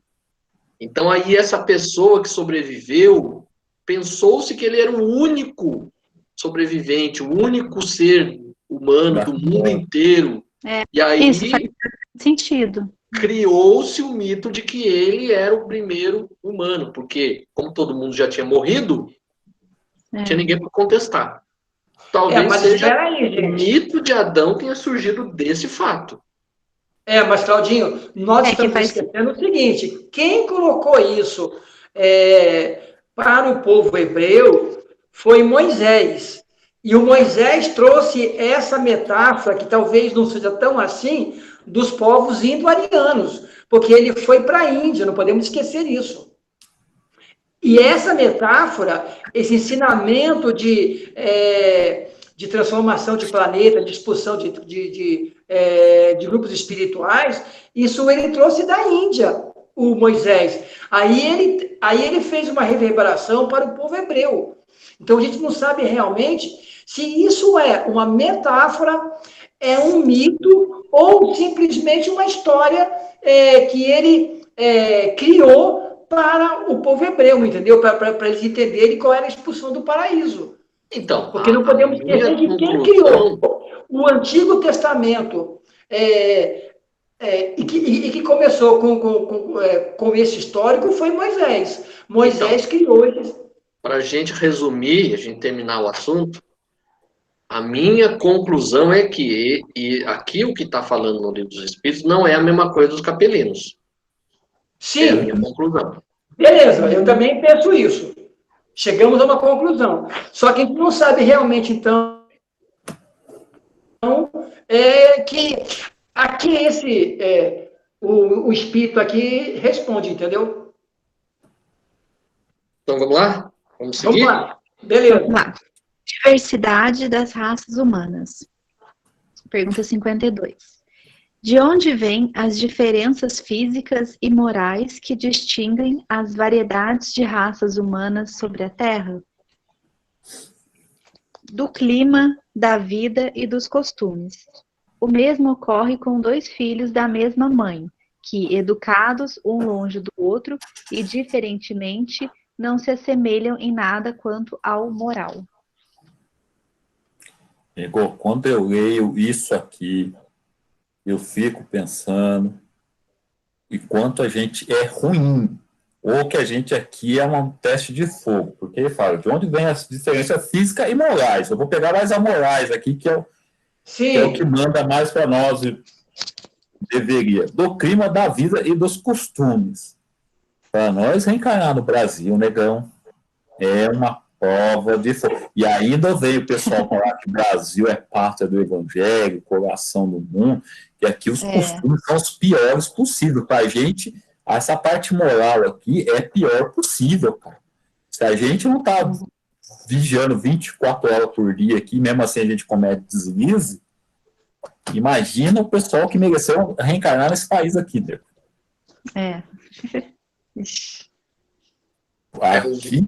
Então aí essa pessoa que sobreviveu, pensou-se que ele era o único sobrevivente, o único ser humano do mundo inteiro. E aí isso faz sentido. Criou-se o mito de que ele era o primeiro humano, porque como todo mundo já tinha morrido, não tinha ninguém para contestar. Talvez seja o mito de Adão tenha surgido desse fato. Mas, Claudinho, nós estamos esquecendo o seguinte, quem colocou isso para o povo hebreu foi Moisés. E o Moisés trouxe essa metáfora, que talvez não seja tão assim, dos povos indo-arianos, porque ele foi para a Índia, não podemos esquecer isso. E essa metáfora, esse ensinamento de transformação de planeta, de expulsão de grupos espirituais, isso ele trouxe da Índia, o Moisés. Aí ele fez uma reverberação para o povo hebreu. Então a gente não sabe realmente se isso é uma metáfora, é um mito ou simplesmente uma história que ele criou para o povo hebreu, entendeu? Para eles entenderem qual era a expulsão do paraíso. Então, porque não podemos esquecer que quem criou o Antigo Testamento e que começou com esse histórico foi Moisés. Moisés criou eles. Para a gente resumir, a gente terminar o assunto, a minha conclusão é que aqui o que está falando no Livro dos Espíritos não é a mesma coisa dos capelinos. Sim. É a minha conclusão. Beleza, eu também penso isso. Chegamos a uma conclusão. Só que a gente não sabe realmente, então, que aqui o espírito aqui responde, entendeu? Então vamos lá? Vamos seguir? Vamos lá. Beleza. Vamos lá. Diversidade das raças humanas. Pergunta 52. De onde vêm as diferenças físicas e morais que distinguem as variedades de raças humanas sobre a Terra? Do clima, da vida e dos costumes. O mesmo ocorre com dois filhos da mesma mãe, que, educados um longe do outro e diferentemente, não se assemelham em nada quanto ao moral. Igor, quando eu leio isso aqui, eu fico pensando e quanto a gente é ruim, ou que a gente aqui é um teste de fogo, porque ele fala de onde vem as diferenças físicas e morais. Eu vou pegar mais a morais aqui, que é o que manda mais para nós, e deveria, do clima da vida e dos costumes. Para nós reencarnar no Brasil, negão, é uma prova de fogo. E ainda veio o pessoal falar que o Brasil é pátria do evangelho, coração do mundo, e aqui os costumes são os piores possíveis. Para a gente, essa parte moral aqui é pior possível, cara. Se a gente não está vigiando 24 horas por dia aqui, mesmo assim a gente comete deslize, imagina o pessoal que mereceu reencarnar nesse país aqui, né?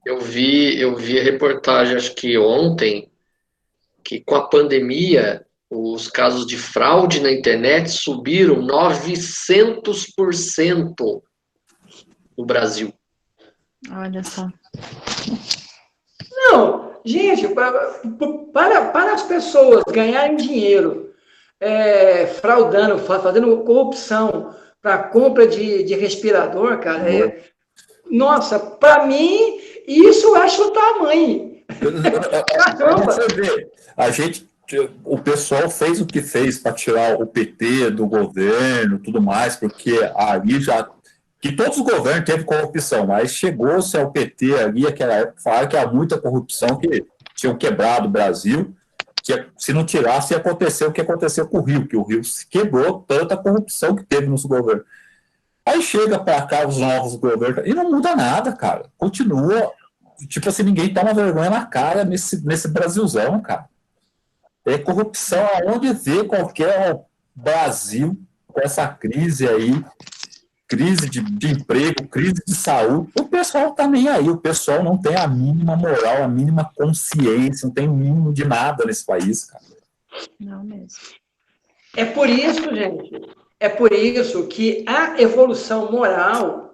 Eu vi a reportagem, acho que ontem, que com a pandemia, os casos de fraude na internet subiram 900% no Brasil. Olha só. Não, gente, para as pessoas ganharem dinheiro fraudando, fazendo corrupção para compra de respirador, cara, nossa, para mim, isso é chutar a mãe. Caramba! O pessoal fez o que fez para tirar o PT do governo, tudo mais, porque ali que todos os governos teve corrupção, mas chegou-se ao PT ali, aquela época, falaram que há muita corrupção, que tinham quebrado o Brasil, que se não tirasse ia acontecer o que aconteceu com o Rio, que o Rio se quebrou, tanta corrupção que teve nos governos. Aí chega para cá os novos governos e não muda nada, cara. Continua, tipo assim, ninguém toma vergonha na cara nesse Brasilzão, cara. É corrupção aonde vê qualquer Brasil com essa crise aí, crise de emprego, crise de saúde. O pessoal tá nem aí, o pessoal não tem a mínima moral, a mínima consciência, não tem o mínimo de nada nesse país, cara. Não mesmo. É por isso, gente, que a evolução moral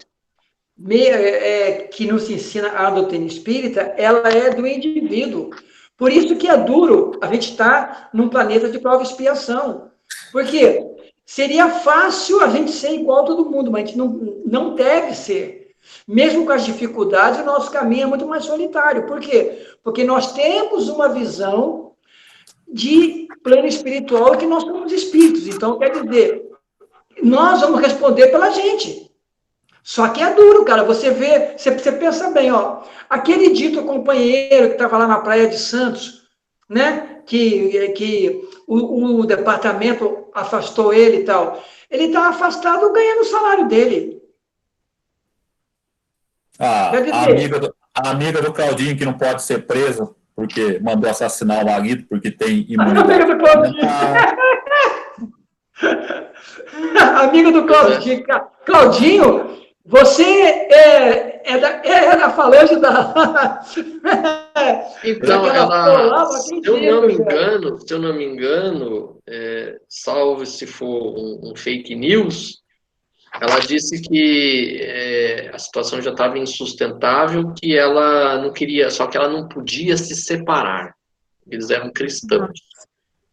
que nos ensina a doutrina espírita, ela é do indivíduo. Por isso que é duro a gente estar num planeta de prova e expiação. Porque seria fácil a gente ser igual a todo mundo, mas a gente não deve ser. Mesmo com as dificuldades, o nosso caminho é muito mais solitário. Por quê? Porque nós temos uma visão de plano espiritual que nós somos espíritos. Então, quer dizer, nós vamos responder pela gente. Só que é duro, cara. Você vê, você pensa bem, ó. Aquele dito companheiro que estava lá na Praia de Santos, né? Que o departamento afastou ele e tal. Ele está afastado ganhando o salário dele. A amiga do Claudinho que não pode ser presa porque mandou assassinar o marido porque tem imunidade. Amiga do Claudinho. Amiga do Claudinho. Claudinho, você é da falange da... Então, ela, se eu não me engano, salvo se for um fake news, ela disse que a situação já estava insustentável, que ela não queria, só que ela não podia se separar. Eles eram cristãos.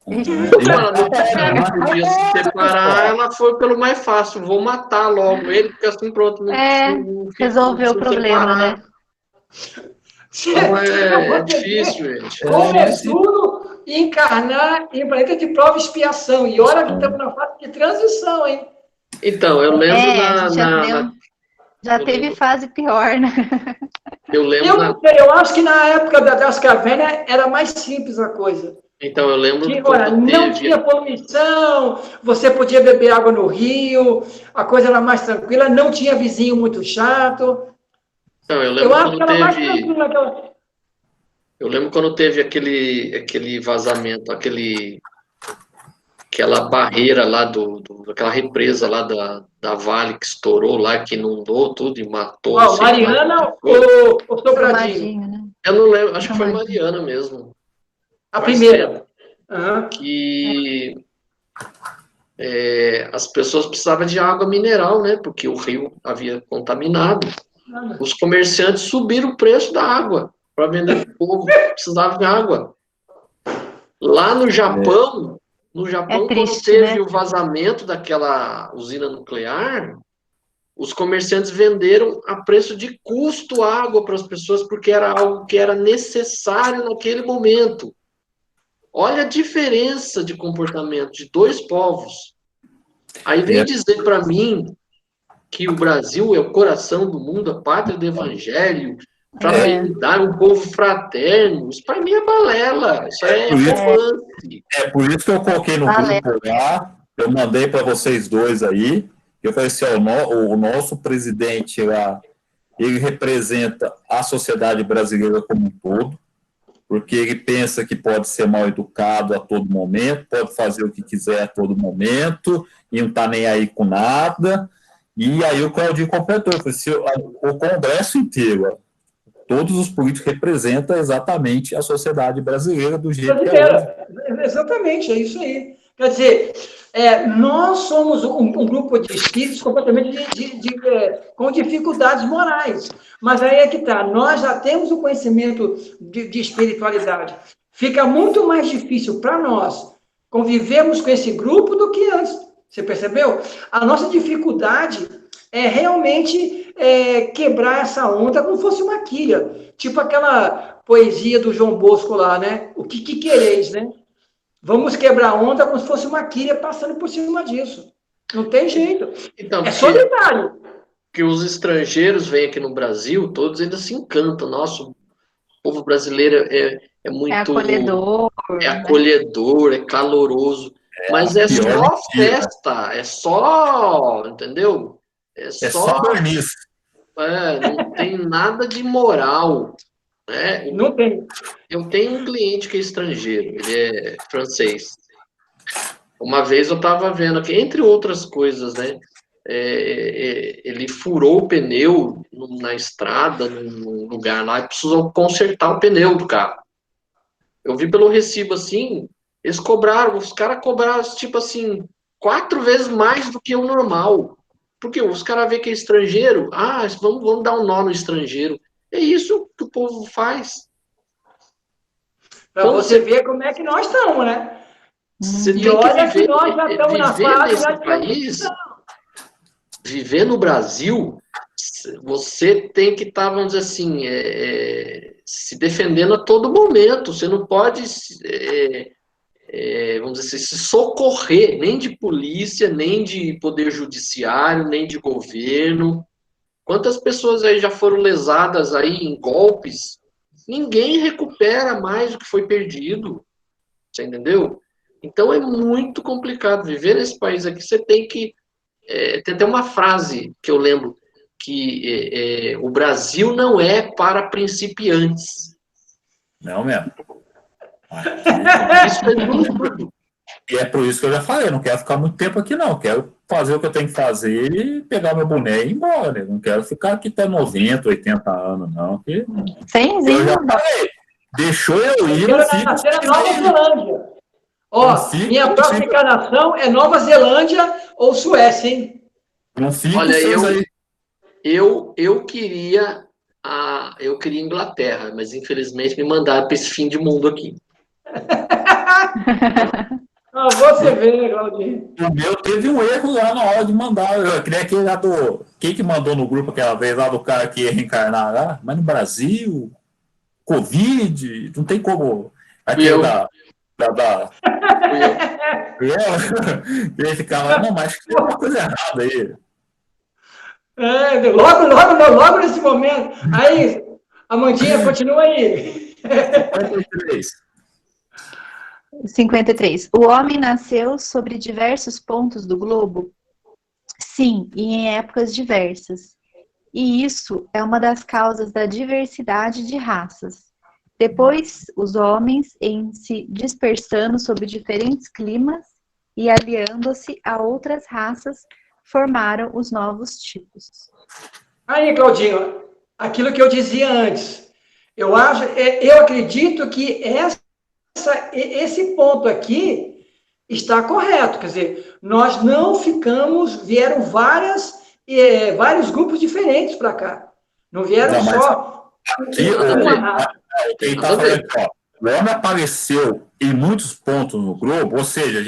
Como ela não podia se separar, ela foi pelo mais fácil. Vou matar logo ele, porque assim pronto. Resolveu o problema, né? Então é difícil, gente. Como é duro encarnar em planeta de prova e expiação. E olha que estamos na fase de transição, hein? Então, eu lembro já teve fase pior, né? Eu acho que na época das cavernas era mais simples a coisa. Então, eu lembro que não tinha poluição, você podia beber água no rio, a coisa era mais tranquila, não tinha vizinho muito chato. Então, eu lembro quando teve aquele vazamento, aquela barreira lá aquela represa lá da Vale que estourou lá, que inundou tudo e matou. Mariana ou Sobradinho? Né? Eu não lembro, acho que foi Mariana mesmo. A primeira. Que as pessoas precisavam de água mineral, né? Porque o rio havia contaminado. Os comerciantes subiram o preço da água para vender para o povo. Precisava de água. Lá no Japão, quando teve o vazamento daquela usina nuclear, os comerciantes venderam a preço de custo água para as pessoas, porque era algo que era necessário naquele momento. Olha a diferença de comportamento de dois povos. Aí vem dizer para mim que o Brasil é o coração do mundo, a pátria do evangelho, fraternidade, um povo fraterno. Isso para mim é balela, isso é romance. É por isso que eu coloquei no grupo lá, eu mandei para vocês dois aí, eu falei assim, o nosso presidente lá, ele representa a sociedade brasileira como um todo, porque ele pensa que pode ser mal educado a todo momento, pode fazer o que quiser a todo momento, e não está nem aí com nada. E aí o Claudinho completou, o Congresso inteiro, todos os políticos representam exatamente a sociedade brasileira do jeito que é hoje. Exatamente, é isso aí. Quer dizer, nós somos um grupo de espíritos completamente com dificuldades morais. Mas aí é que está, nós já temos o conhecimento de espiritualidade. Fica muito mais difícil para nós convivermos com esse grupo do que antes. Você percebeu? A nossa dificuldade é realmente quebrar essa onda como fosse uma quilha. Tipo aquela poesia do João Bosco lá, né? O que quereis, né? Vamos quebrar a onda como se fosse uma quilha passando por cima disso. Não tem jeito. Então, é solidário. Que os estrangeiros vêm aqui no Brasil, todos eles se encantam. Nosso povo brasileiro é muito... É acolhedor. É acolhedor, é caloroso. Mas é só festa, é só... Entendeu? É só verniz. Não tem nada de moral. Né? Não tem. Eu tenho um cliente que é estrangeiro, ele é francês. Uma vez eu estava vendo aqui, entre outras coisas, né? Ele furou o pneu na estrada, num lugar lá, e precisou consertar o pneu do carro. Eu vi pelo recibo assim, os caras cobraram, tipo assim, 4 vezes mais do que o normal. Porque os caras veem que é estrangeiro, vamos dar um nó no estrangeiro. É isso que o povo faz. Para você ver como é que nós estamos, né? Você tem que viver, nós já estamos na fase nesse país, viver no Brasil, você tem que estar, vamos dizer assim, se defendendo a todo momento. Você não pode, vamos dizer assim, se socorrer nem de polícia, nem de poder judiciário, nem de governo. Quantas pessoas aí já foram lesadas aí em golpes? Ninguém recupera mais o que foi perdido. Você entendeu? Então é muito complicado viver nesse país aqui. Você tem que... tem até uma frase que eu lembro, que o Brasil não é para principiantes. Não mesmo. Isso é tudo. E é por isso que eu já falei, eu não quero ficar muito tempo aqui, não. Eu quero fazer o que eu tenho que fazer e pegar meu boné e ir embora. Eu não quero ficar aqui até 90, 80 anos, não. Semzinho. Eu já falei. Deixou eu ir. Eu quero nascer na Nova Zelândia. Minha próxima encarnação é Nova Zelândia ou Suécia, hein? Não fico. Olha, eu queria Inglaterra, mas infelizmente me mandaram para esse fim de mundo aqui. Você vê, Claudinho. O meu teve um erro lá na hora de mandar. Eu queria aquele lá do... Quem que mandou no grupo aquela vez lá do cara que ia reencarnar lá? Mas no Brasil, Covid, não tem como... Aquele e ele ficava, não, mas tem uma coisa errada aí. Logo nesse momento. Aí, Amandinha, continua aí. 53. O homem nasceu sobre diversos pontos do globo? Sim, e em épocas diversas. E isso é uma das causas da diversidade de raças. Depois, os homens, em se dispersando sobre diferentes climas e aliando-se a outras raças, formaram os novos tipos. Aí, Claudinho, aquilo que eu dizia antes. Eu acredito que esse ponto aqui está correto. Quer dizer, nós não vieram vários grupos diferentes para cá. Não vieram só uma raça. Ele tá falando aqui, ó, o homem apareceu em muitos pontos no globo, ou seja,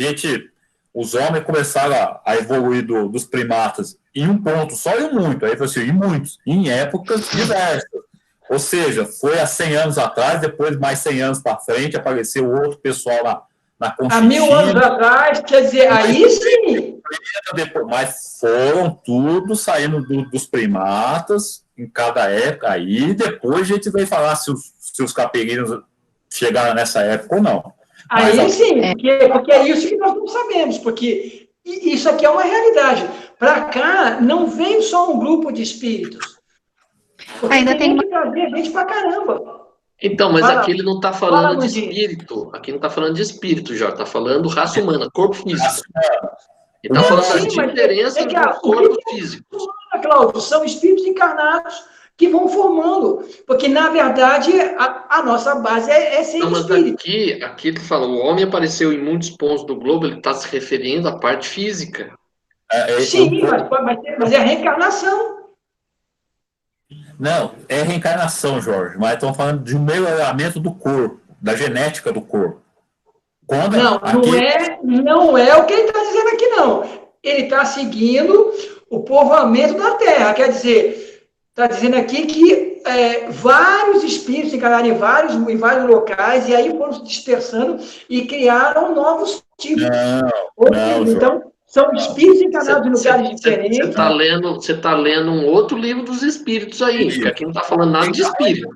os homens começaram a evoluir dos primatas em um ponto só e muito. Aí falou assim, em muitos, em épocas diversas. Ou seja, foi há 100 anos atrás, depois mais 100 anos para frente, apareceu outro pessoal na Há 1000 anos Conchitina. atrás, quer dizer, aí sim. Depois, mas foram tudo saindo dos primatas em cada época. Aí depois a gente vai falar se os capelinhos chegaram nessa época ou não. Mas Aí sim, porque é isso que nós não sabemos, porque isso aqui é uma realidade. Para cá não vem só um grupo de espíritos. Porque Ainda tem que trazer gente pra caramba. Então, mas Fala, aqui ele não está fala, falando de Mandinho. espírito. Aqui não está falando de espírito, já. Está falando raça humana, corpo físico. Ele está Não, falando das sim, mas diferenças o do corpo que é físico. humana, Cláudio? São espíritos encarnados que vão formando. Porque, na verdade, a nossa base é ser Não, mas espírito. aqui ele fala, o homem apareceu em muitos pontos do globo, ele está se referindo à parte física. Sim, mas é a reencarnação. Não, é reencarnação, Jorge, mas estamos falando de um melhoramento do corpo, da genética do corpo. Quando Não é o que ele está dizendo aqui, não. Ele está seguindo o povoamento da Terra. Quer dizer, está dizendo aqui que vários espíritos encarnaram em vários locais e aí foram se dispersando e criaram novos tipos. Não, Então, são espíritos encarnados em lugares diferentes. Você está lendo um outro livro dos espíritos aí, porque aqui não está falando nada de espírito.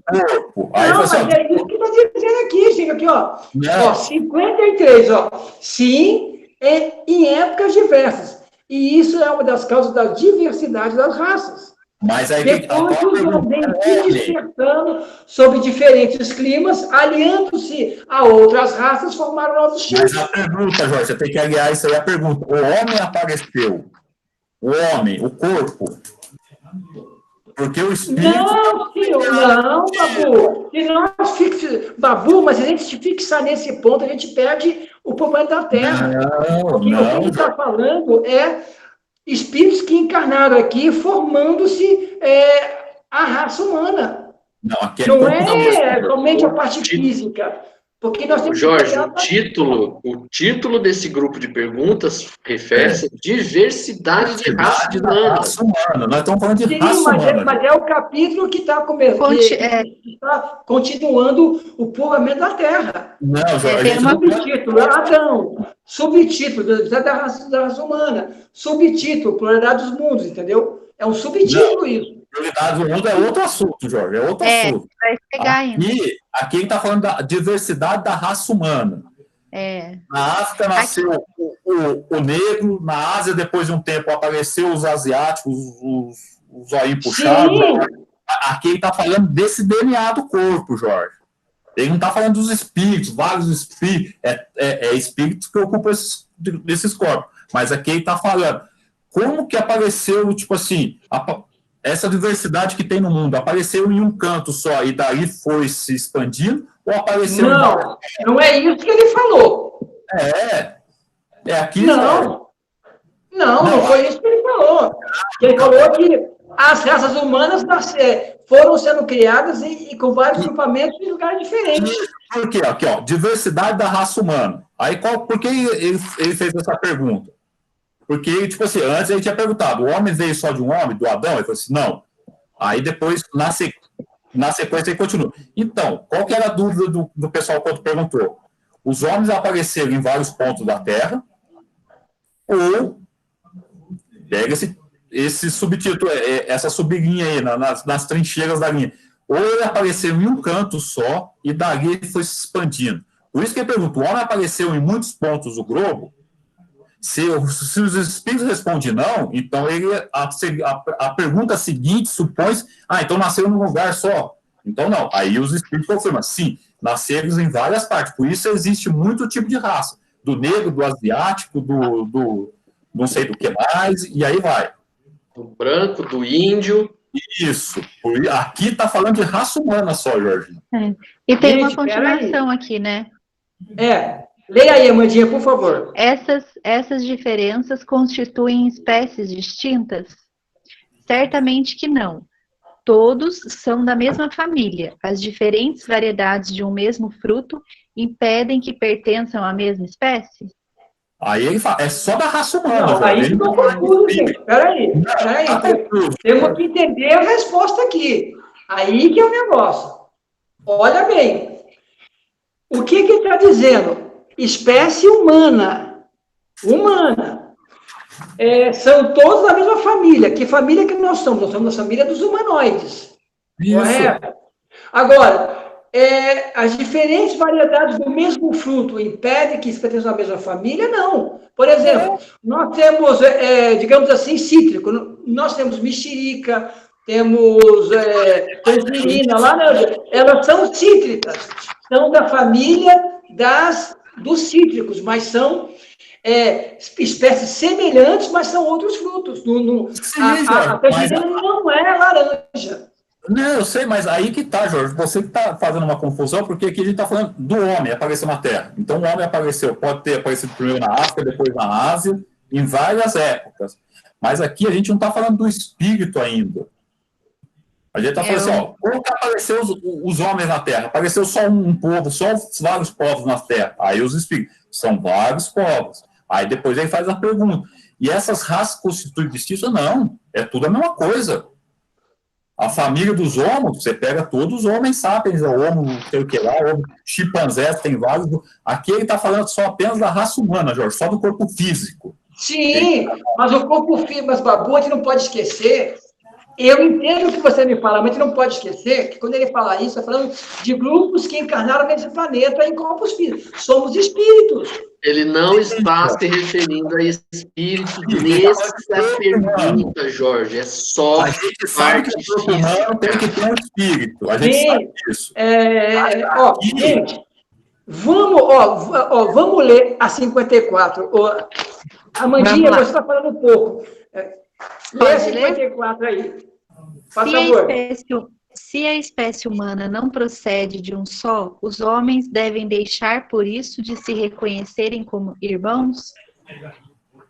Aí não, você, mas é isso que está dizendo aqui, chega aqui, ó. Não. Ó, 53, ó. Sim, em épocas diversas. E isso é uma das causas da diversidade das raças. Mas aí Depois os homens se dispersando sobre diferentes climas, aliando-se a outras raças, formaram novos tipos. Mas a pergunta, Jorge, você tem que aliar isso aí à pergunta. O homem apareceu. O homem, o corpo. Porque o espírito... Não, senhor, não, Babu. Se nós Babu, mas se a gente se fixar nesse ponto, a gente perde o problema da Terra. Porque o que ele está falando é espíritos que encarnaram aqui formando-se a raça humana. Não, aqui não é somente a parte física. Porque nós temos Jorge, o título desse grupo de perguntas refere-se à diversidade de raça humana. Nós estamos falando de raça humana. Mas é o capítulo que está continuando o povoamento da Terra. Não, Jorge, tem subtítulo, Adão. Subtítulo, da raça humana. Subtítulo, pluralidade dos mundos, entendeu? É um subtítulo isso. Pluralidade do mundo é outro assunto, Jorge, é outro assunto. Vai pegar ainda. Aqui a gente está falando da diversidade da raça humana. Na África nasceu o negro, na Ásia, depois de um tempo, apareceu os asiáticos, os zoinhos puxados. Aqui ele está falando desse DNA do corpo, Jorge. Ele não está falando dos espíritos, vários espíritos, espíritos que ocupam esses corpos. Mas aqui ele está falando como que apareceu, tipo assim, essa diversidade que tem no mundo, apareceu em um canto só e daí foi se expandindo, ou apareceu não é isso que ele falou. Aqui. Não foi isso que ele falou. Ele falou que as raças humanas foram sendo criadas e com vários grupamentos em lugares diferentes. Por quê? Aqui, ó, diversidade da raça humana. Aí, por que ele fez essa pergunta? Porque, tipo assim, antes ele tinha perguntado, o homem veio só de um homem, do Adão? Ele falou assim, não. Aí depois, na sequência, ele continua. Então, qual que era a dúvida do pessoal quando perguntou? Os homens apareceram em vários pontos da Terra, ou pega esse subtítulo, essa sublinha aí, nas trincheiras da linha. Ou ele apareceu em um canto só, e dali ele foi se expandindo. Por isso que ele pergunta, o homem apareceu em muitos pontos do globo? Se os espíritos respondem não, então a pergunta seguinte supõe, então nasceu num lugar só. Então não, aí os espíritos confirmam, sim, nasceram em várias partes, por isso existe muito tipo de raça, do negro, do asiático, do não sei do que mais, e aí vai. Do branco, do índio. Isso, aqui está falando de raça humana só, Jorge. E tem uma continuação aqui, né? Leia aí, Amandinha, por favor. Essas diferenças constituem espécies distintas? Certamente que não. Todos são da mesma família. As diferentes variedades de um mesmo fruto impedem que pertençam à mesma espécie? Aí ele fala, é só da raça humana, Não, Jorge. aí Ele ficou não fala de confuso, espírito. gente. Peraí. Tá confuso, Temos Jorge. que entender a resposta aqui. Aí que é o negócio. Olha bem. O que ele está dizendo? Espécie humana. Humana. São todos da mesma família. Que família que nós somos? Nós somos a família dos humanoides. Isso. Correto? Agora, as diferentes variedades do mesmo fruto impedem que pertençam à mesma família? Não. Por exemplo, nós temos, digamos assim, cítrico. Nós temos mexerica, temos tangerina, lá, elas são cítricas. São da família dos cítricos, mas são espécies semelhantes, mas são outros frutos. A tangerina não é laranja. Não, eu sei, mas aí que tá, Jorge. Você que está fazendo uma confusão, porque aqui a gente está falando do homem aparecer na Terra. Então, o homem apareceu, pode ter aparecido primeiro na África, depois na Ásia, em várias épocas. Mas aqui a gente não está falando do espírito ainda. A gente está falando assim, ó, como que apareceu os homens na Terra? Apareceu só um povo, só vários povos na Terra. Aí os espíritos, são vários povos. Aí depois ele faz a pergunta. E essas raças constituem distintas? Não, é tudo a mesma coisa. A família dos homos, você pega todos os homens sapiens, o homo, não sei o que lá, o chimpanzés, tem vários. Aqui ele está falando só apenas da raça humana, Jorge, só do corpo físico. Sim, mas o corpo físico, mas Babu, a gente não pode esquecer. Eu entendo o que você me fala, mas a gente não pode esquecer que quando ele fala isso, está falando de grupos que encarnaram nesse planeta em corpos físicos. Somos espíritos. Ele não está se referindo a espírito nessa pergunta, Jorge. É só a gente sabe que o corpo humano tem que ter um espírito. A gente sabe disso. Gente, vamos ler a 54. Amandinha, você está falando um pouco. Lê a 54 aí. Por favor. Se a espécie humana não procede de um só, os homens devem deixar por isso de se reconhecerem como irmãos?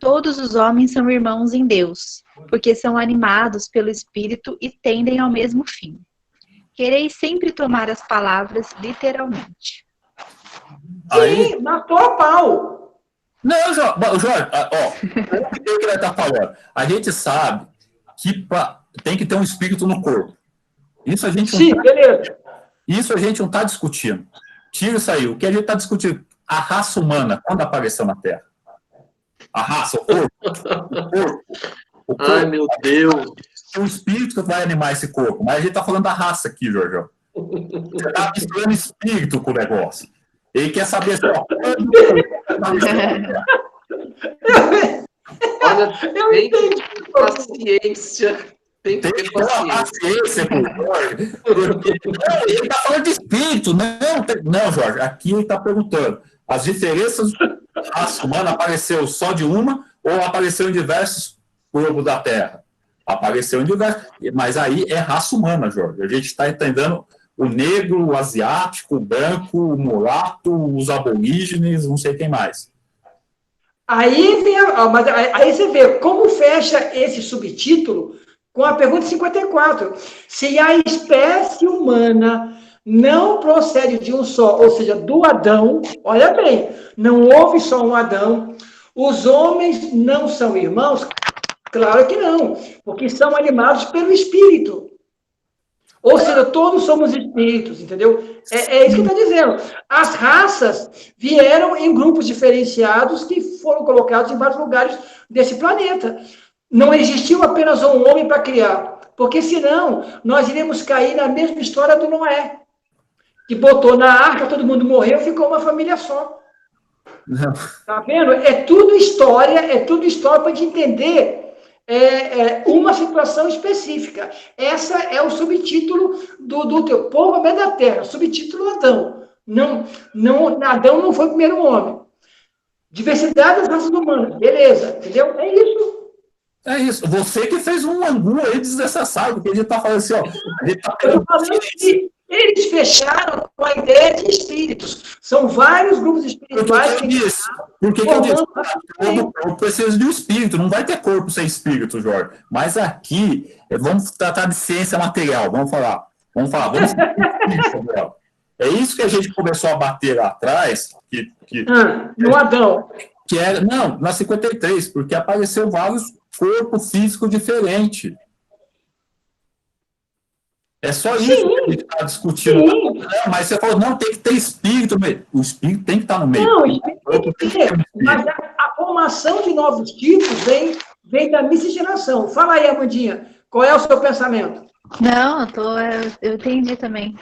Todos os homens são irmãos em Deus, porque são animados pelo Espírito e tendem ao mesmo fim. Quereis sempre tomar as palavras literalmente. Sim, matou a pau. Não, Jorge, o que ele está falando? A gente sabe que tem que ter um espírito no corpo. Isso a gente beleza. Isso a gente não está discutindo. Tira isso aí. O que a gente está discutindo? A raça humana, quando apareceu na Terra? A raça, o corpo. O corpo. Ai, meu Deus. É o espírito que vai animar esse corpo. Mas a gente está falando da raça aqui, Jorge. Você está misturando espírito com o negócio. Ele quer saber só. Olha, tem que ter paciência. Tem que ter paciência com o Jorge. Ele está falando de espírito. Não, Jorge. Aqui ele está perguntando. As diferenças da raça humana apareceu só de uma ou apareceu em diversos corpos da Terra? Apareceu em diversos. Mas aí é raça humana, Jorge. A gente está entendendo o negro, o asiático, o branco, o mulato, os aborígenes, não sei quem mais. Aí você vê como fecha esse subtítulo com a pergunta 54. Se a espécie humana não procede de um só, ou seja, do Adão, olha bem, não houve só um Adão, os homens não são irmãos? Claro que não, porque são animados pelo Espírito. Ou seja, todos somos espíritos, entendeu? É isso que está dizendo. As raças vieram em grupos diferenciados que foram colocados em vários lugares desse planeta. Não existiu apenas um homem para criar, porque senão nós iríamos cair na mesma história do Noé, que botou na arca, todo mundo morreu, ficou uma família só. Não. Tá vendo? É tudo história para a gente entender uma situação específica. Essa é o subtítulo do teu povo é da terra, subtítulo Adão. Adão não foi o primeiro homem. Diversidade das raças humanas, beleza, entendeu? É isso. É isso. Você que fez um angu aí desnecessário, porque a gente está falando assim, ó. Eu tô falando que eles fecharam com a ideia de espíritos. São vários grupos espirituais. Por que eu disse? Eu preciso de um espírito, não vai ter corpo sem espírito, Jorge. Mas aqui, vamos tratar de ciência material, vamos falar. É isso que a gente começou a bater lá atrás. No Adão. que era... Não, na 53, porque apareceu vários corpos físicos diferentes. É só isso que a gente está discutindo. Sim. Mas você falou, não, tem que ter espírito. O espírito tem que estar no meio. Não, o espírito tem que ter. Mas a formação de novos tipos vem da miscigenação. Fala aí, Amandinha, qual é o seu pensamento? Não, eu entendi também.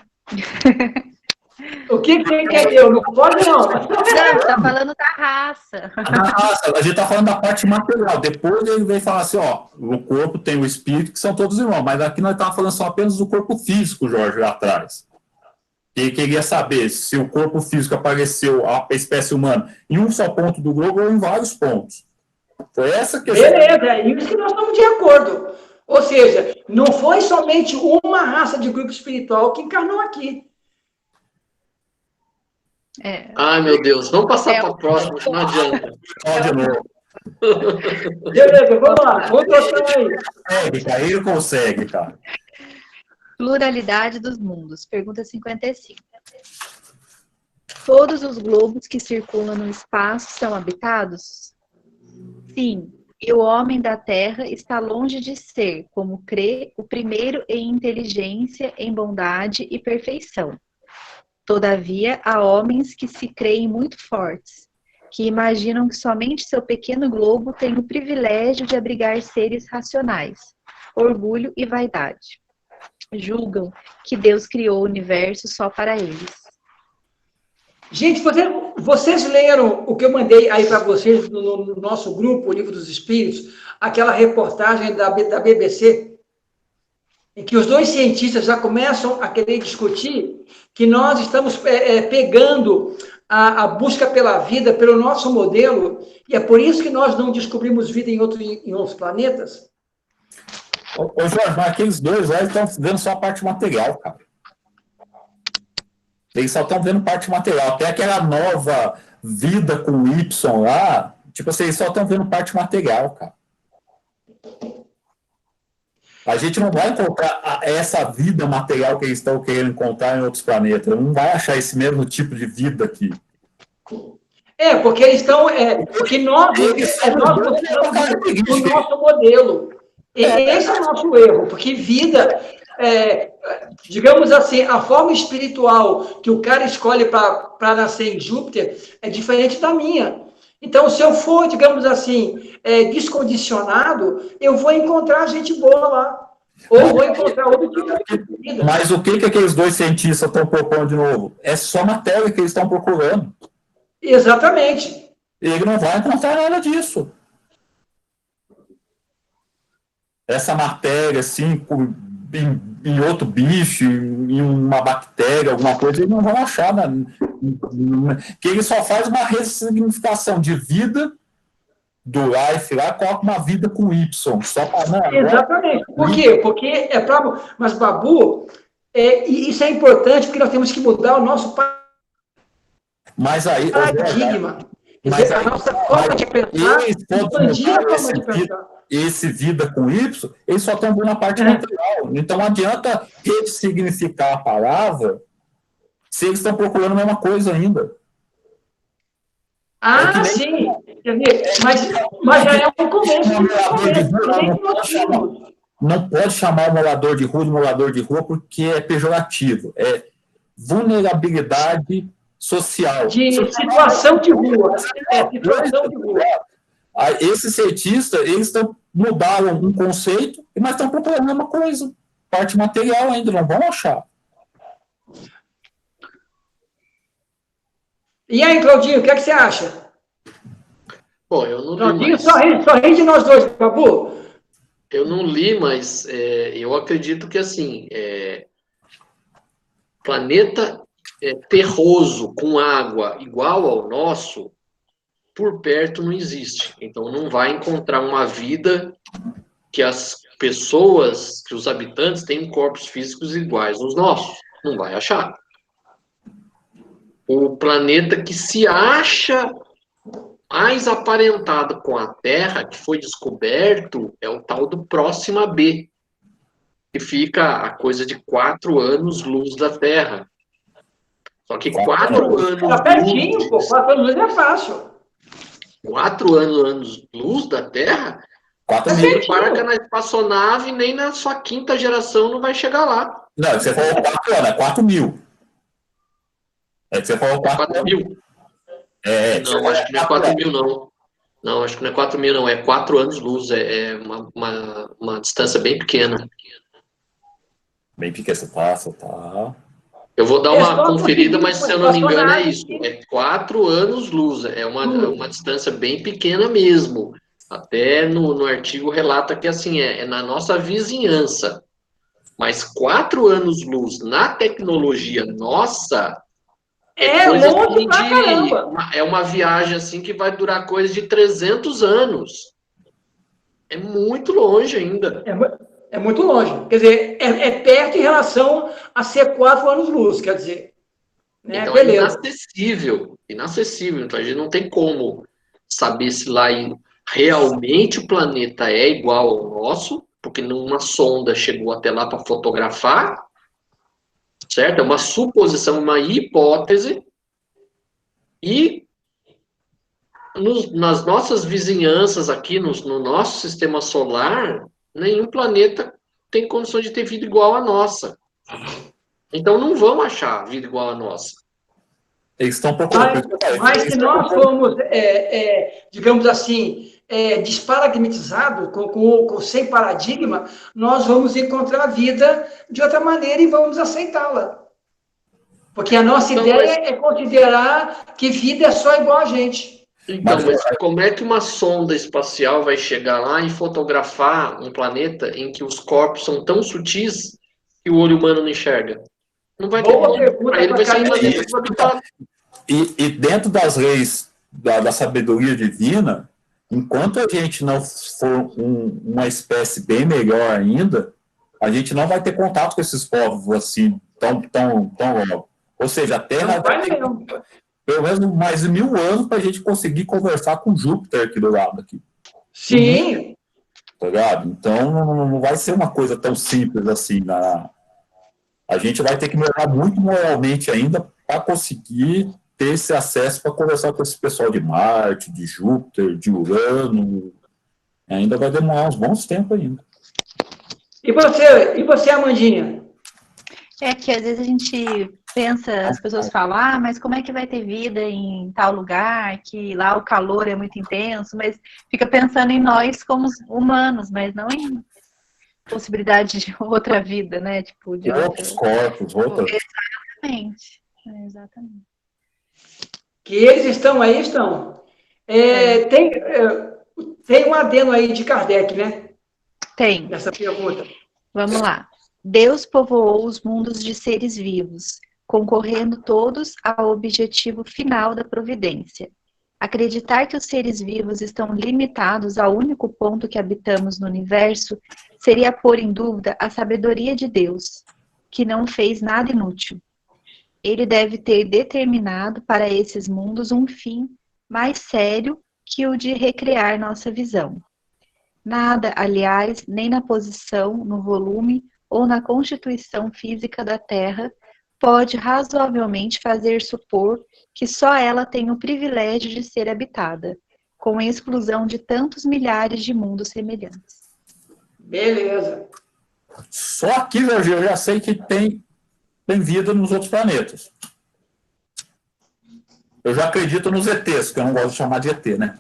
O que você entendeu? Não pode, não. Não, você tá falando da raça. Da raça, a gente está falando da parte material. Depois ele vem falar assim, ó, o corpo tem o espírito, que são todos irmãos. Mas aqui nós estávamos falando só apenas do corpo físico, Jorge, lá atrás. Ele queria saber se o corpo físico apareceu, a espécie humana, em um só ponto do globo ou em vários pontos. Foi essa que Beleza, é isso que nós estamos de acordo. Ou seja, não foi somente uma raça de grupo espiritual que encarnou aqui. Ai, meu Deus, vamos passar para a próxima, que não adianta. de novo. Beleza, vamos lá. Vamos botar aí. Ele consegue, cara. Pluralidade dos mundos. Pergunta 55. Todos os globos que circulam no espaço são habitados? Sim. E o homem da Terra está longe de ser, como crê, o primeiro em inteligência, em bondade e perfeição. Todavia, há homens que se creem muito fortes, que imaginam que somente seu pequeno globo tem o privilégio de abrigar seres racionais, orgulho e vaidade. Julgam que Deus criou o universo só para eles. Gente, vocês leram o que eu mandei aí para vocês no nosso grupo, o Livro dos Espíritos, aquela reportagem da BBC, em que os dois cientistas já começam a querer discutir que nós estamos pegando a busca pela vida, pelo nosso modelo, e é por isso que nós não descobrimos vida em outros planetas? Ô Jorge, mas aqueles dois lá estão vendo só a parte material, cara. Eles só estão vendo parte material. Até aquela nova vida com Y lá, tipo assim, eles só estão vendo parte material, cara. A gente não vai encontrar essa vida material que eles estão querendo encontrar em outros planetas. Não vai achar esse mesmo tipo de vida aqui. Porque eles estão... porque nós buscamos o nosso modelo. Esse é o nosso erro, porque vida... digamos assim, a forma espiritual que o cara escolhe para nascer em Júpiter é diferente da minha. Então, se eu for, digamos assim, descondicionado, eu vou encontrar gente boa lá. Ou vou encontrar outro tipo de vida. Mas o que aqueles dois cientistas estão propondo de novo? É só matéria que eles estão procurando. Exatamente. Ele não vai encontrar nada disso. Essa matéria, assim, em outro bicho, em uma bactéria, alguma coisa, eles não vão achar. Que ele só faz uma ressignificação de vida do life lá, coloca uma vida com Y. Só para Exatamente. Por quê? Porque Mas, Babu, isso é importante porque nós temos que mudar o nosso paradigma. Mas a nossa forma de pensar, expandir a forma de pensar. Esse vida com Y, eles só estão vendo a parte material. Então não adianta ressignificar a palavra se eles estão procurando a mesma coisa ainda. Sim. Quer dizer, mas já é um começo. Não pode chamar o morador de rua porque é pejorativo. É vulnerabilidade social. De situação de rua. Situação de rua. Esses cientistas, eles mudaram um conceito, mas estão procurando a mesma coisa. Parte material ainda, não vão achar. E aí, Claudinho, o que é que você acha? Bom, eu não li Claudinho, mais. só ri de nós dois, Babu. Eu não li, mas eu acredito que, assim, planeta terroso com água igual ao nosso, por perto não existe. Então, não vai encontrar uma vida que as pessoas, que os habitantes tenham corpos físicos iguais aos nossos. Não vai achar. O planeta que se acha mais aparentado com a Terra, que foi descoberto, é o tal do Próxima B, que fica a coisa de 4 anos-luz da Terra. Só que 4 anos... Tá pertinho, pô. 4 anos é fácil. 4 anos-luz da Terra, 4 você mil. repara que na espaçonave nem na sua 5ª geração não vai chegar lá. Não, você falou 4 anos, é 4 mil. É que você falou 4 4 mil? Não, acho que não é 4 mil, não. Não, acho que não é 4 mil, não. É 4 anos-luz. É uma distância bem pequena. Bem pequeno, você tá. Eu vou dar É uma só conferida, conseguir mas se eu não me engano é isso. É 4 anos-luz. É uma distância bem pequena mesmo. Até no artigo relata que assim, é na nossa vizinhança. Mas 4 anos-luz na tecnologia nossa É coisa longe assim pra caramba. é uma viagem assim que vai durar coisa de 300 anos. É muito longe ainda. É muito longe. Quer dizer, é perto em relação a ser 4 anos-luz, quer dizer. Né? Então é Beleza. inacessível. Inacessível. Então a gente não tem como saber se lá realmente o planeta é igual ao nosso, porque nenhuma sonda chegou até lá para fotografar, certo? É uma suposição, uma hipótese. E nas nossas vizinhanças aqui, no nosso sistema solar, nenhum planeta tem condições de ter vida igual à nossa. Então não vão achar vida igual à nossa. Eles estão procurando. Mas se nós formos, digamos assim, desparagmatizados, sem paradigma, nós vamos encontrar a vida de outra maneira e vamos aceitá-la. Porque a nossa ideia é considerar que vida é só igual a gente. Então, mas como é que uma sonda espacial vai chegar lá e fotografar um planeta em que os corpos são tão sutis que o olho humano não enxerga? Não vai ter como. Para ele vai ser um planeta desabitado. E dentro das leis da sabedoria divina, enquanto a gente não for uma espécie bem melhor ainda, a gente não vai ter contato com esses povos assim tão logo. Ou seja, a Terra vai ter pelo menos mais de 1000 anos para a gente conseguir conversar com Júpiter aqui do lado. Aqui. Sim. Tá ligado? Então não vai ser uma coisa tão simples assim. A gente vai ter que melhorar muito moralmente ainda para conseguir ter esse acesso para conversar com esse pessoal de Marte, de Júpiter, de Urano. Ainda vai demorar uns bons tempos ainda. E você, Amandinha? É que às vezes a gente pensa, as pessoas falam, mas como é que vai ter vida em tal lugar, que lá o calor é muito intenso, mas fica pensando em nós como humanos, mas não em possibilidade de outra vida, né? Tipo, de outros corpos, outras. Exatamente. Que eles estão aí, estão. Tem um adendo aí de Kardec, né? Tem. Nessa pergunta. Vamos lá. Deus povoou os mundos de seres vivos, concorrendo todos ao objetivo final da providência. Acreditar que os seres vivos estão limitados ao único ponto que habitamos no universo seria pôr em dúvida a sabedoria de Deus, que não fez nada inútil. Ele deve ter determinado para esses mundos um fim mais sério que o de recriar nossa visão. Nada, aliás, nem na posição, no volume ou na constituição física da Terra pode razoavelmente fazer supor que só ela tem o privilégio de ser habitada, com a exclusão de tantos milhares de mundos semelhantes. Beleza. Só aqui, Jorge, eu já sei que tem vida nos outros planetas. Eu já acredito nos ETs, que eu não gosto de chamar de ET, né?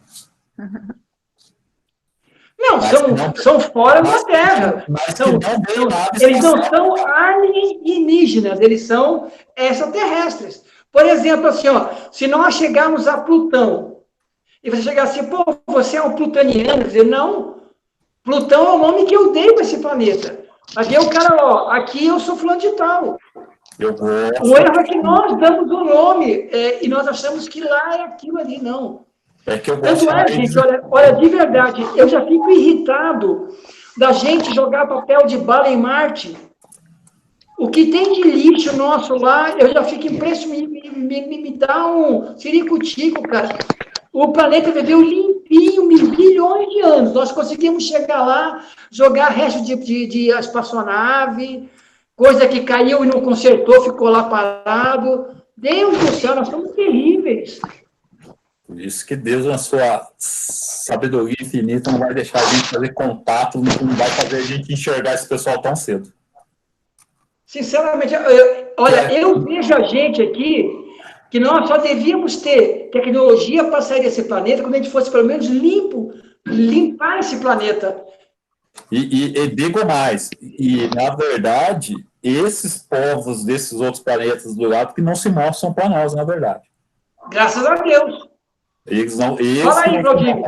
Não, são fora da Terra. Eles não são alienígenas, eles são extraterrestres. Por exemplo, assim, se nós chegarmos a Plutão, e você chegar assim, você é um plutoniano, dizer, não, Plutão é o nome que eu dei para esse planeta. Aqui é o cara, aqui eu sou fulano de tal. O erro é que nós damos o nome e nós achamos que lá é aquilo ali, não. Tanto gente, olha, de verdade, eu já fico irritado da gente jogar papel de bala em Marte. O que tem de lixo nosso lá, eu já fico impressionado, me dá um ciricutico, cara. O planeta viveu limpinho, bilhões de anos. Nós conseguimos chegar lá, jogar resto de espaçonave, coisa que caiu e não consertou, ficou lá parado. Deus do céu, nós somos terríveis. Por isso que Deus, na sua sabedoria infinita, não vai deixar a gente fazer contato, não vai fazer a gente enxergar esse pessoal tão cedo. Sinceramente, olha, eu vejo a gente aqui que nós só devíamos ter tecnologia para sair desse planeta quando a gente fosse pelo menos limpar esse planeta. E digo mais, e na verdade, esses povos desses outros planetas do lado que não se mostram para nós, na verdade. Graças a Deus. Eles não. Fala aí, Claudinho.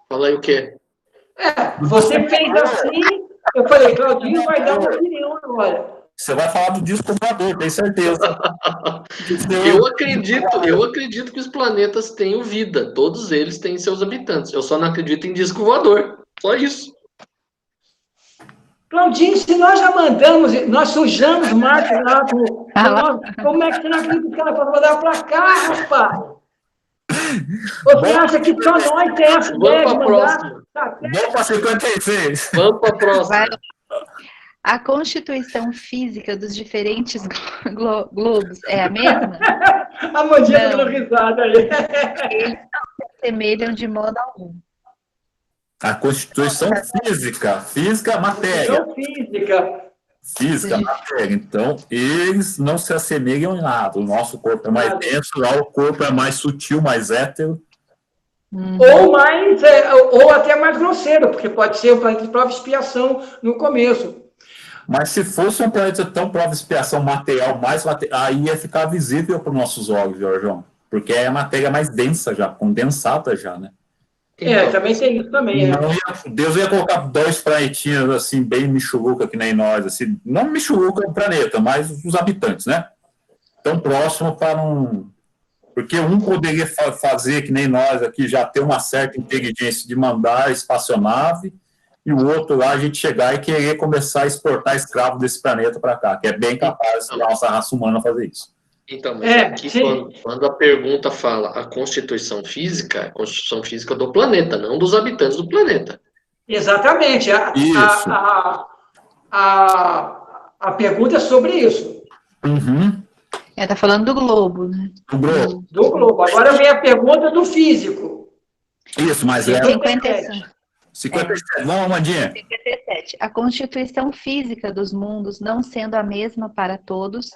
Fala aí o quê? Você fez assim, eu falei, Claudinho vai dar uma opinião agora. Você vai falar do disco voador, tenho certeza. Eu acredito que os planetas tenham vida. Todos eles têm seus habitantes. Eu só não acredito em disco voador. Só isso. Claudinho, se nós já mandamos, nós sujamos Marte lá, como é que você não acredita que o cara pode mandar para cá, rapaz? Você acha que só nós temos essa ideia de mandar? Vamos para 56. Vamos para a próxima. A constituição física dos diferentes globos é a mesma? A Mandinha dando risada aí. Eles não se assemelham de modo algum. A constituição física, matéria. Física, matéria. Então, eles não se assemelham em nada. O nosso corpo é mais denso, lá o corpo é mais sutil, mais hétero. Ou até mais grosseiro, porque pode ser um planeta de prova e expiação no começo. Mas se fosse um planeta tão prova e expiação material, aí ia ficar visível para os nossos olhos, Jorjão. Porque é a matéria mais densa já, condensada já, né? Também tem isso também. Deus ia colocar 2 planetinhos assim, bem michuruca que nem nós, assim, não michuruca o planeta, mas os habitantes, né? Tão próximo para um... Porque um poderia fazer que nem nós aqui, já ter uma certa inteligência de mandar espaçonave, e o outro lá a gente chegar e querer começar a exportar escravos desse planeta para cá, que é bem capaz da nossa raça humana fazer isso. Então, mas aqui, quando a pergunta fala a constituição física, é a constituição física do planeta, não dos habitantes do planeta. Exatamente. A pergunta é sobre isso. Uhum. Tá falando do globo, né? Do globo. Agora vem a pergunta do físico. Isso, mas 57. Vamos, Amandinha. 57. A constituição física dos mundos não sendo a mesma para todos,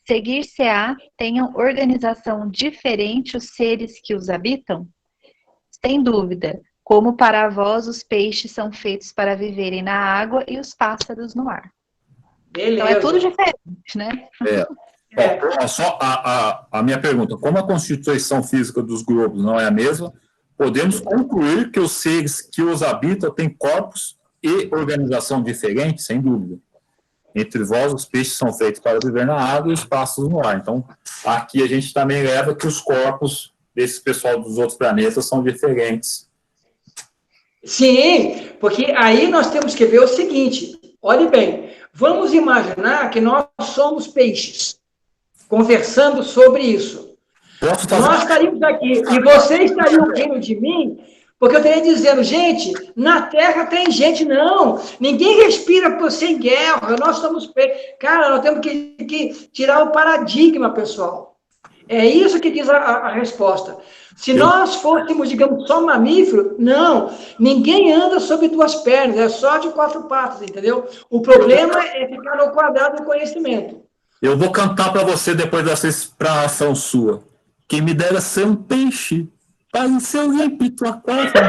seguir-se-á tenham organização diferente os seres que os habitam? Sem dúvida, como para vós os peixes são feitos para viverem na água e os pássaros no ar. Beleza. Então é tudo diferente, né? Só a minha pergunta, como a constituição física dos globos não é a mesma, podemos concluir que os seres que os habitam têm corpos e organização diferentes, sem dúvida. Entre vós, os peixes são feitos para viver na água e os pássaros no ar. Então, aqui a gente também leva que os corpos desse pessoal dos outros planetas são diferentes. Sim, porque aí nós temos que ver o seguinte, olhe bem, vamos imaginar que nós somos peixes, conversando sobre isso. Nós estaríamos aqui, e vocês estariam rindo de mim, porque eu estaria dizendo, gente, na Terra tem gente, não, ninguém respira sem guerra, nós somos peixes. Cara, nós temos que tirar o paradigma, pessoal. É isso que diz a resposta. Se nós fôssemos, digamos, só mamífero, não, ninguém anda sobre 2 pernas, é só de 4 patas, entendeu? O problema é ficar no quadrado do conhecimento. Eu vou cantar para você depois dessa explanação sua. Quem me dera ser um peixe, parecer alguém pito a quatro.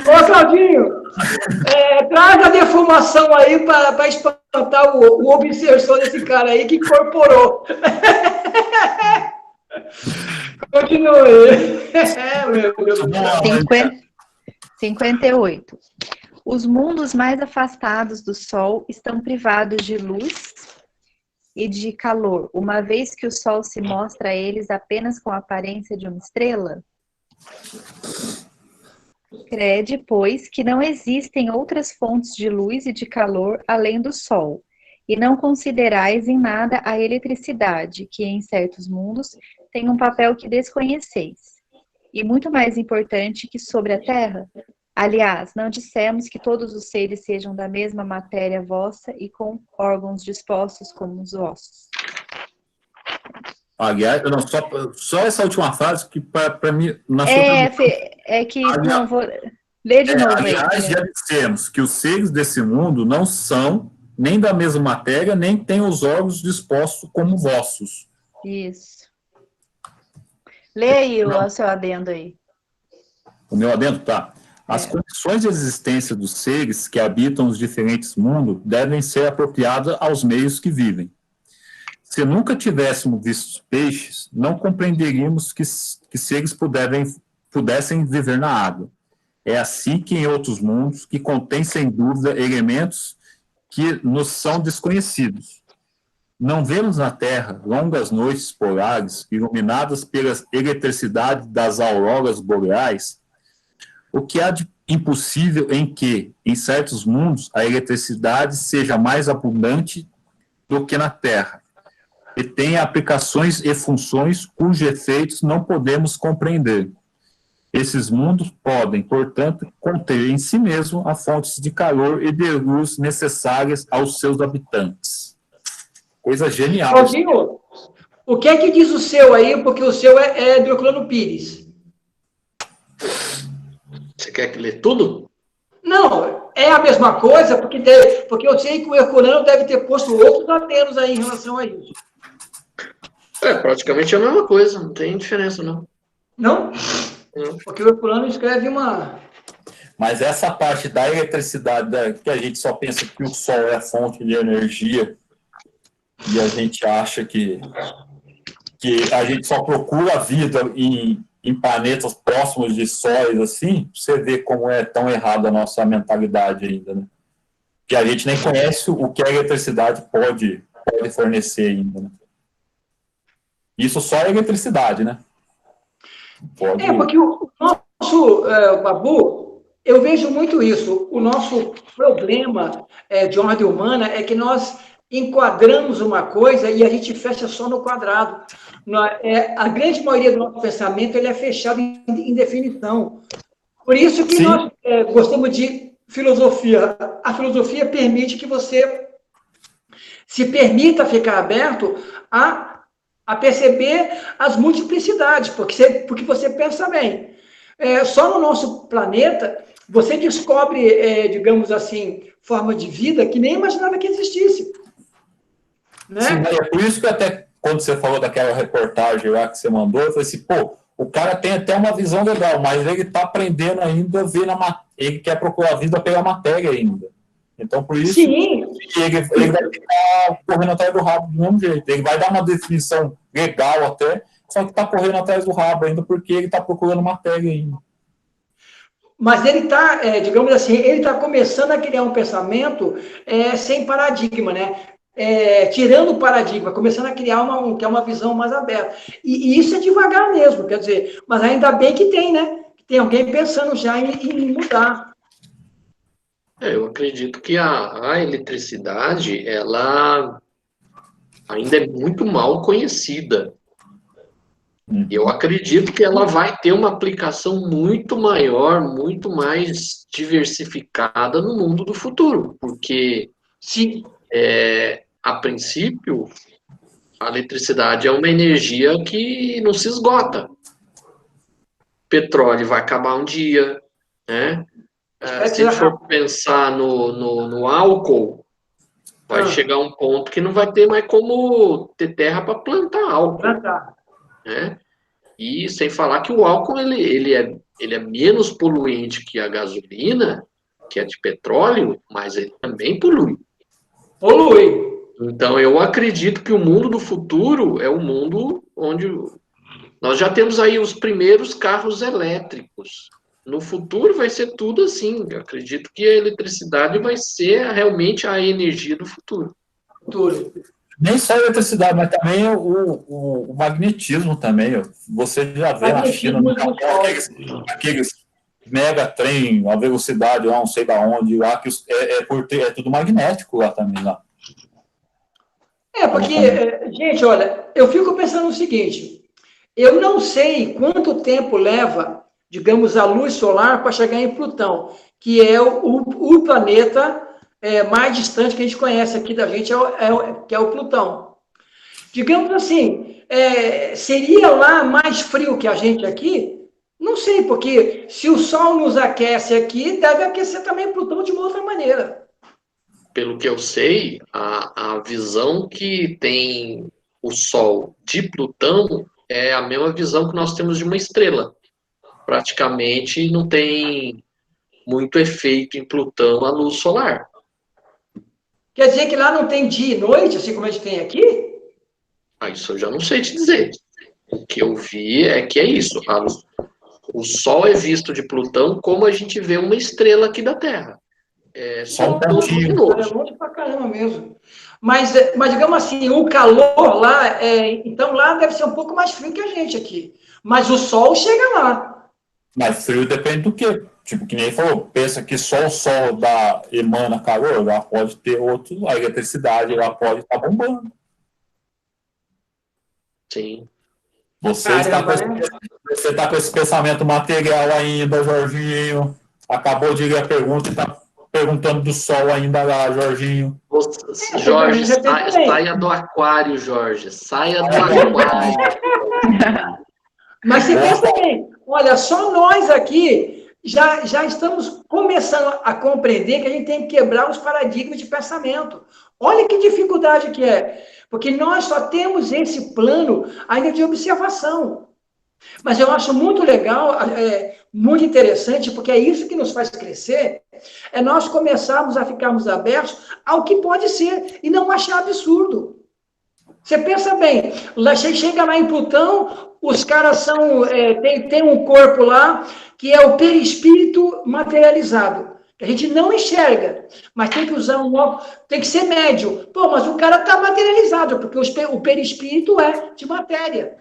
Ô, Claudinho, traz a defumação aí para espantar o obsessor desse cara aí que incorporou. Continue. Meu Deus do céu. 58. Os mundos mais afastados do Sol estão privados de luz e de calor, uma vez que o Sol se mostra a eles apenas com a aparência de uma estrela? Crede, pois, que não existem outras fontes de luz e de calor além do Sol, e não considerais em nada a eletricidade, que em certos mundos tem um papel que desconheceis, e muito mais importante que sobre a Terra, Aliás, não dissemos que todos os seres sejam da mesma matéria vossa e com órgãos dispostos como os ossos. Aliás, não, só essa última frase, que para mim, na sua É que, não, vou ler de novo aí. aliás, já dissemos que os seres desse mundo não são nem da mesma matéria, nem têm os órgãos dispostos como vossos. Isso. Lê aí o seu adendo aí. O meu adendo, tá. As condições de existência dos seres que habitam os diferentes mundos devem ser apropriadas aos meios que vivem. Se nunca tivéssemos visto peixes, não compreenderíamos que seres pudessem viver na água. É assim que em outros mundos, que contêm sem dúvida elementos que nos são desconhecidos. Não vemos na Terra longas noites polares iluminadas pela eletricidade das auroras boreais. O que há de impossível em que, em certos mundos, a eletricidade seja mais abundante do que na Terra, e tenha aplicações e funções cujos efeitos não podemos compreender. Esses mundos podem, portanto, conter em si mesmo as fontes de calor e de luz necessárias aos seus habitantes. Coisa genial. Claudinho, o que é que diz o seu aí? Porque o seu é do Herculano Pires. Você quer que lê tudo? Não, é a mesma coisa, porque eu sei que o Herculano deve ter posto outros adendos aí em relação a isso. É praticamente a mesma coisa, não tem diferença, não. Não? Porque o Herculano escreve uma... Mas essa parte da eletricidade, que a gente só pensa que o Sol é a fonte de energia, e a gente acha que a gente só procura a vida em planetas próximos de sóis, assim, você vê como é tão errada a nossa mentalidade ainda, né? Que a gente nem conhece o que a eletricidade pode fornecer ainda, né? Isso só é eletricidade, né? Porque o nosso, Babu, eu vejo muito isso. O nosso problema de ordem humana é que nós enquadramos uma coisa e a gente fecha só no quadrado. A grande maioria do nosso pensamento ele é fechado em definição. Por isso que nós gostamos de filosofia. A filosofia permite que você se permita ficar aberto a perceber as multiplicidades, porque você pensa bem. Só no nosso planeta, você descobre, digamos assim, forma de vida que nem imaginava que existisse. Né? Sim, é por isso que até quando você falou daquela reportagem lá que você mandou, eu falei assim, pô, o cara tem até uma visão legal, mas ele está aprendendo ainda a ver ele quer procurar a vida pela matéria ainda. Então, por isso, ele vai ficar correndo atrás do rabo do mesmo jeito. Ele vai dar uma definição legal até, só que está correndo atrás do rabo ainda porque ele está procurando matéria ainda. Mas ele está, digamos assim, ele está começando a criar um pensamento sem paradigma, né? Tirando o paradigma, começando a criar uma visão mais aberta. E isso é devagar mesmo, quer dizer, mas ainda bem que tem, né? Tem alguém pensando já em mudar. Eu acredito que a eletricidade, ela ainda é muito mal conhecida. Eu acredito que ela vai ter uma aplicação muito maior, muito mais diversificada no mundo do futuro, porque a princípio, a eletricidade é uma energia que não se esgota. Petróleo vai acabar um dia, né? Se for pensar no álcool, vai chegar um ponto que não vai ter mais como ter terra para plantar álcool. Né? E sem falar que o álcool ele é menos poluente que a gasolina, que é de petróleo, mas ele também polui. Então, eu acredito que o mundo do futuro é um mundo onde nós já temos aí os primeiros carros elétricos. No futuro vai ser tudo assim. Eu acredito que a eletricidade vai ser realmente a energia do futuro. Nem só a eletricidade, mas também o magnetismo também. Você já vê na China, aqueles mega trem, a velocidade lá, não sei da onde, lá, que é tudo magnético lá também. Lá. Porque, gente, olha, eu fico pensando o seguinte, eu não sei quanto tempo leva digamos, a luz solar para chegar em Plutão, que é o planeta mais distante que a gente conhece aqui da gente, que é o Plutão. Digamos assim, seria lá mais frio que a gente aqui? Não sei, porque se o Sol nos aquece aqui, deve aquecer também Plutão de uma outra maneira. Pelo que eu sei, a visão que tem o Sol de Plutão é a mesma visão que nós temos de uma estrela. Praticamente não tem muito efeito em Plutão a luz solar. Quer dizer que lá não tem dia e noite, assim como a gente tem aqui? Isso eu já não sei te dizer. O que eu vi é que é isso. O Sol é visto de Plutão como a gente vê uma estrela aqui da Terra. É só um ponto É luminoso. longe pra caramba mesmo. Mas digamos assim, o calor lá, então lá deve ser um pouco mais frio que a gente aqui. Mas o Sol chega lá. Mas frio depende do quê? Tipo, que nem ele falou, pensa que só o sol emana calor, lá pode ter outro, a eletricidade lá pode estar bombando. Sim. Você está com esse pensamento material ainda, Jorginho. Acabou de ler a pergunta e está perguntando do sol ainda lá, Jorginho. Jorge, saia do aquário, Jorge. Saia do aquário. Mas você pensa bem, olha, só nós aqui já estamos começando a compreender que a gente tem que quebrar os paradigmas de pensamento. Olha que dificuldade que é, porque nós só temos esse plano ainda de observação. Mas eu acho muito legal, muito interessante, porque é isso que nos faz crescer, é nós começarmos a ficarmos abertos ao que pode ser e não achar absurdo. Você pensa bem, chega lá em Plutão, os caras tem um corpo lá que é o perispírito materializado, que a gente não enxerga, mas tem que usar um óculos, tem que ser médio. Pô, mas o cara está materializado, porque o perispírito é de matéria.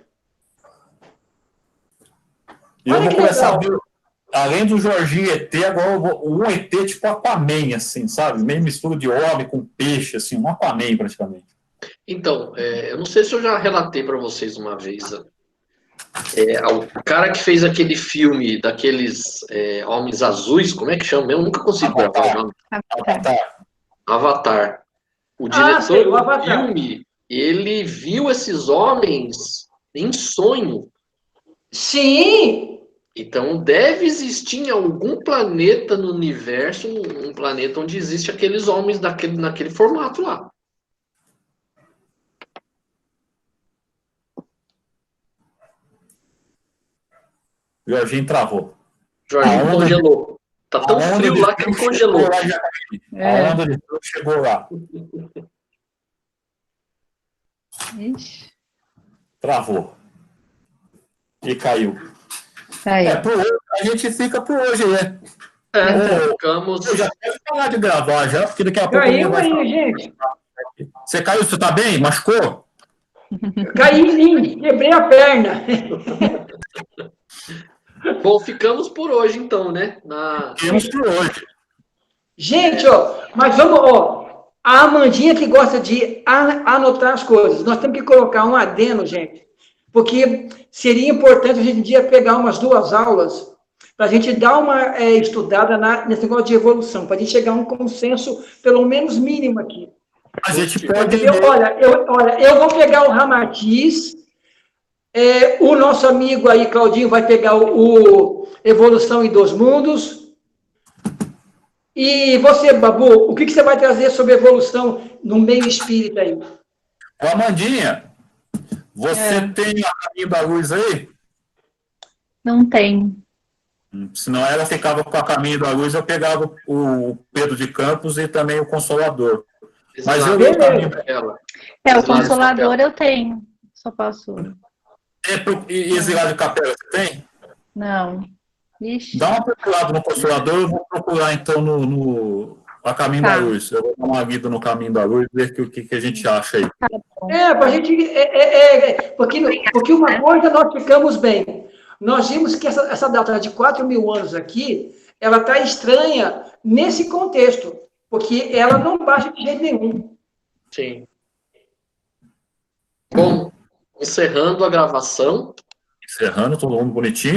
E eu vou começar a ver, além do Jorginho ET, agora um ET tipo Aquaman, assim, sabe? Meio mistura de homem com peixe, assim, um Aquaman praticamente. Então, eu não sei se eu já relatei para vocês uma vez. O cara que fez aquele filme daqueles Homens Azuis, como é que chama? Eu nunca consigo colocar o nome. Avatar. O diretor do filme, ele viu esses homens em sonho. Sim! Então, deve existir em algum planeta no universo, um planeta onde existe aqueles homens naquele formato lá. O Jorginho travou. Jorginho congelou. Tá tão frio lá que ele congelou. A onda de frio chegou lá. Ixi. Travou. E caiu. Aí. Por hoje, a gente fica por hoje, né? Ficamos. Eu já quero parar de gravar já, porque daqui a pouco. Caiu aí, gente. Você caiu? Você tá bem? Machucou? Caí em mim, quebrei a perna. Bom, ficamos por hoje então, né? Ficamos por hoje. Gente, mas vamos, a Amandinha que gosta de anotar as coisas, nós temos que colocar um adendo, gente, porque seria importante hoje em dia pegar umas 2 aulas para a gente dar uma estudada nesse negócio de evolução, para a gente chegar a um consenso, pelo menos mínimo aqui. A gente pode. Olha, eu vou pegar o Ramatiz, o nosso amigo aí, Claudinho, vai pegar o Evolução em 2 Mundos. E você, Babu, o que você vai trazer sobre evolução no meio espírita aí? Amandinha, você tem a Caminho da Luz aí? Não tem. Senão ela ficava com a Caminho da Luz, eu pegava o Pedro de Campos e também o Consolador. Mas eu li o Caminho dela. O Consolador eu tenho. Só posso. E Exilado de Capela, você tem? Não. Ixi. Dá uma procurada no Consolador, eu vou procurar então no A Caminho da Luz. Eu vou dar uma lida no Caminho da Luz, ver o que a gente acha aí. Pra gente. Porque uma coisa nós ficamos bem. Nós vimos que essa data de 4.000 anos aqui, ela está estranha nesse contexto, porque ela não baixa de jeito nenhum. Sim. Bom, encerrando a gravação. Encerrando, todo mundo bonitinho.